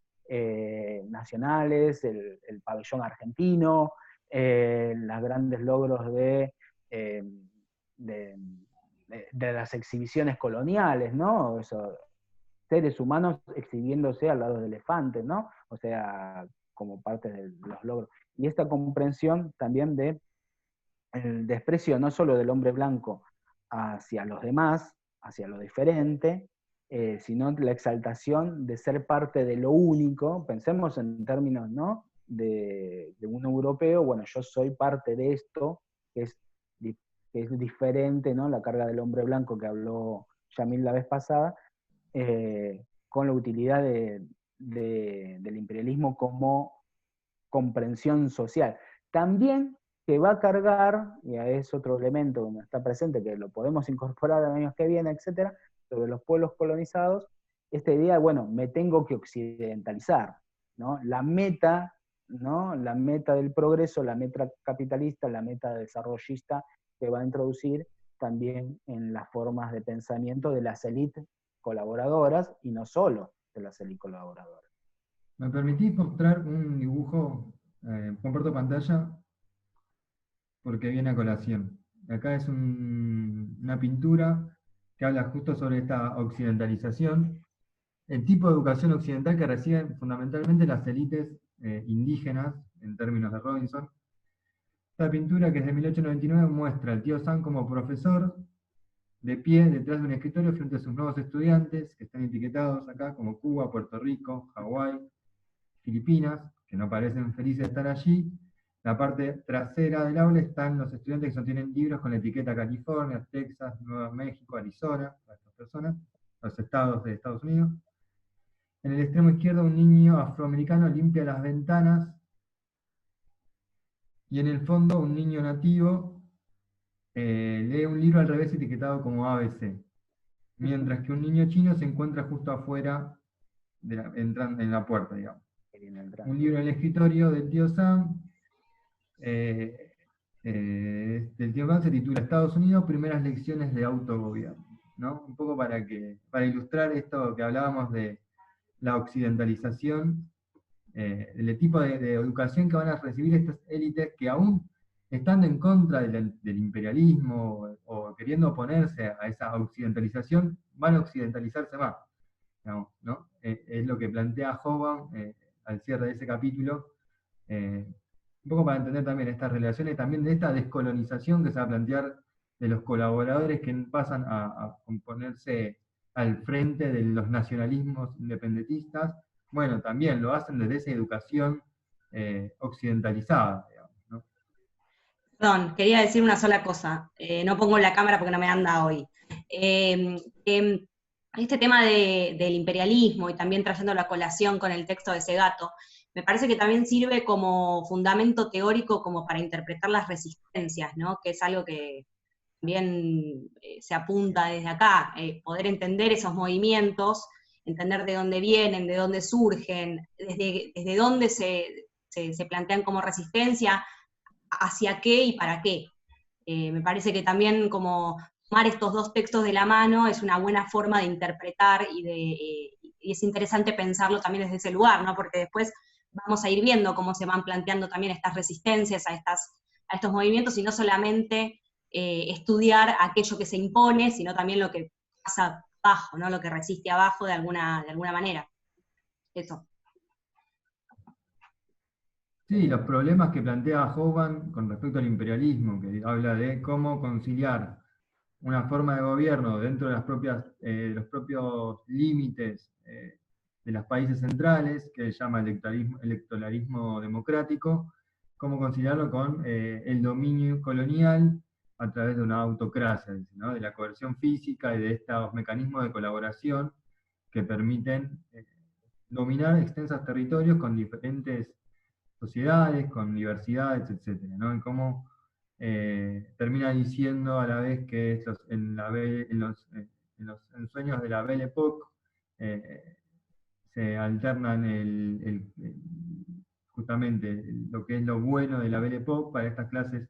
nacionales, el pabellón argentino, los grandes logros de las exhibiciones coloniales, ¿no? Eso, seres humanos exhibiéndose al lado de elefantes, ¿no? O sea, como parte de los logros. Y esta comprensión también de el desprecio no solo del hombre blanco hacia los demás, hacia lo diferente, sino la exaltación de ser parte de lo único. Pensemos en términos, ¿no?, de un europeo, bueno, yo soy parte de esto, que es diferente, ¿no?, la carga del hombre blanco que habló Yamil la vez pasada, con la utilidad del imperialismo como comprensión social. También que va a cargar, y es otro elemento que no está presente, que lo podemos incorporar en años que vienen, etcétera, sobre los pueblos colonizados, esta idea, bueno, me tengo que occidentalizar, ¿no? La meta, ¿no?, la meta del progreso, la meta capitalista, la meta desarrollista que va a introducir también en las formas de pensamiento de las élites colaboradoras, y no solo de las élites colaboradoras. ¿Me permitís mostrar un dibujo comparto pantalla porque viene a colación. Acá es una pintura que habla justo sobre esta occidentalización, el tipo de educación occidental que reciben fundamentalmente las élites indígenas, en términos de Robinson. Esta pintura, que es de 1899, muestra al tío Sam como profesor, de pie detrás de un escritorio frente a sus nuevos estudiantes, que están etiquetados acá como Cuba, Puerto Rico, Hawái, Filipinas, que no parecen felices de estar allí. La parte trasera del aula están los estudiantes que sostienen libros con la etiqueta California, Texas, Nueva México, Arizona, para estas personas, los estados de Estados Unidos. En el extremo izquierdo, un niño afroamericano limpia las ventanas, y en el fondo, un niño nativo lee un libro al revés etiquetado como ABC, mientras que un niño chino se encuentra justo afuera, entrando en la puerta, digamos. Un libro en el escritorio del tío Sam, del tío Sam, se titula Estados Unidos, primeras lecciones de autogobierno, ¿no? Un poco para ilustrar esto que hablábamos de la occidentalización, el tipo de educación que van a recibir estas élites que aún estando en contra del imperialismo o queriendo oponerse a esa occidentalización, van a occidentalizarse más, digamos, ¿no? Es lo que plantea Hoban al cierre de ese capítulo, un poco para entender también estas relaciones, también de esta descolonización que se va a plantear de los colaboradores que pasan a ponerse al frente de los nacionalismos independentistas. Bueno, también lo hacen desde esa educación occidentalizada, digamos, ¿no? Perdón, quería decir una sola cosa. No pongo la cámara porque no me anda hoy. Este tema del imperialismo y también trayendo la colación con el texto de Segato, me parece que también sirve como fundamento teórico como para interpretar las resistencias, ¿no? Que es algo que también se apunta desde acá, poder entender esos movimientos, entender de dónde vienen, de dónde surgen, desde dónde se plantean como resistencia, hacia qué y para qué. Me parece que también como tomar estos dos textos de la mano es una buena forma de interpretar y es interesante pensarlo también desde ese lugar, ¿no? Porque después vamos a ir viendo cómo se van planteando también estas resistencias a estos movimientos, y no solamente estudiar aquello que se impone, sino también lo que pasa abajo, ¿no? Lo que resiste abajo de alguna manera. Eso. Sí, los problemas que plantea Hoban con respecto al imperialismo, que habla de cómo conciliar una forma de gobierno dentro de los propios límites de los países centrales, que se llama electoralismo democrático, cómo conciliarlo con el dominio colonial a través de una autocracia, ¿no? De la coerción física y de estos mecanismos de colaboración que permiten dominar extensos territorios con diferentes sociedades, con universidades, etc., ¿no? Y cómo termina diciendo a la vez que en los ensueños de la Belle Époque se alternan justamente lo que es lo bueno de la Belle Époque para estas clases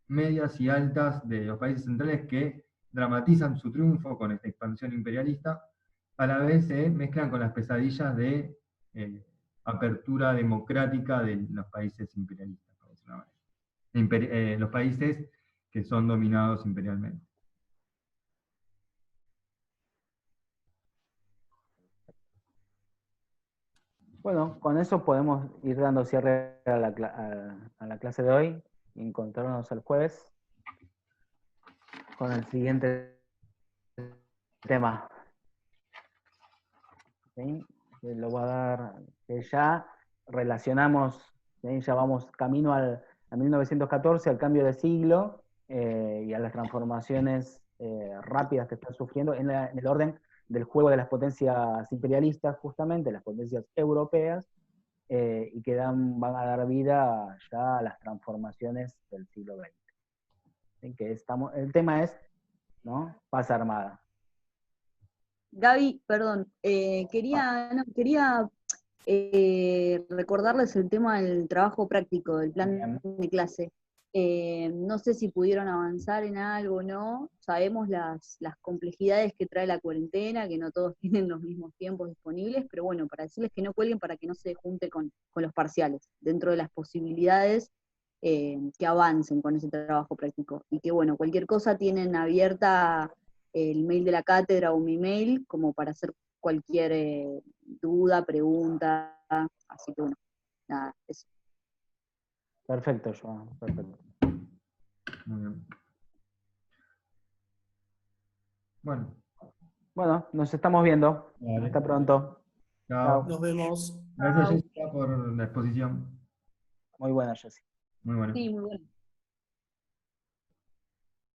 medias y altas de los países centrales que dramatizan su triunfo con esta expansión imperialista, a la vez se mezclan con las pesadillas de apertura democrática de los países imperialistas, por decirlo de una manera. Los países que son dominados imperialmente. Bueno, con eso podemos ir dando cierre a la clase de hoy y encontrarnos el jueves con el siguiente tema. ¿Sí? Lo voy a dar, que ya relacionamos, ¿sí? Ya vamos camino a 1914, al cambio de siglo y a las transformaciones rápidas que están sufriendo en el orden del juego de las potencias imperialistas, justamente, las potencias europeas, y que van a dar vida ya a las transformaciones del siglo XX. ¿Sí? El tema es, ¿no? Paz armada. Gaby, perdón, quería recordarles el tema del trabajo práctico, del plan de clase. No sé si pudieron avanzar en algo o no. Sabemos las complejidades que trae la cuarentena, que no todos tienen los mismos tiempos disponibles, pero bueno, para decirles que no cuelguen para que no se junte con los parciales, dentro de las posibilidades, que avancen con ese trabajo práctico. Y que bueno, cualquier cosa tienen abierta el mail de la cátedra o mi mail, como para hacer cualquier duda, pregunta. Así que bueno, nada, eso. Perfecto, Joan, perfecto. Muy bien. Bueno, Bueno, nos estamos viendo. Vale. Hasta pronto. chao. Nos vemos. Gracias, Chao. Jessica, por la exposición. Muy buena, Jessy. Muy buena. Sí, muy bueno.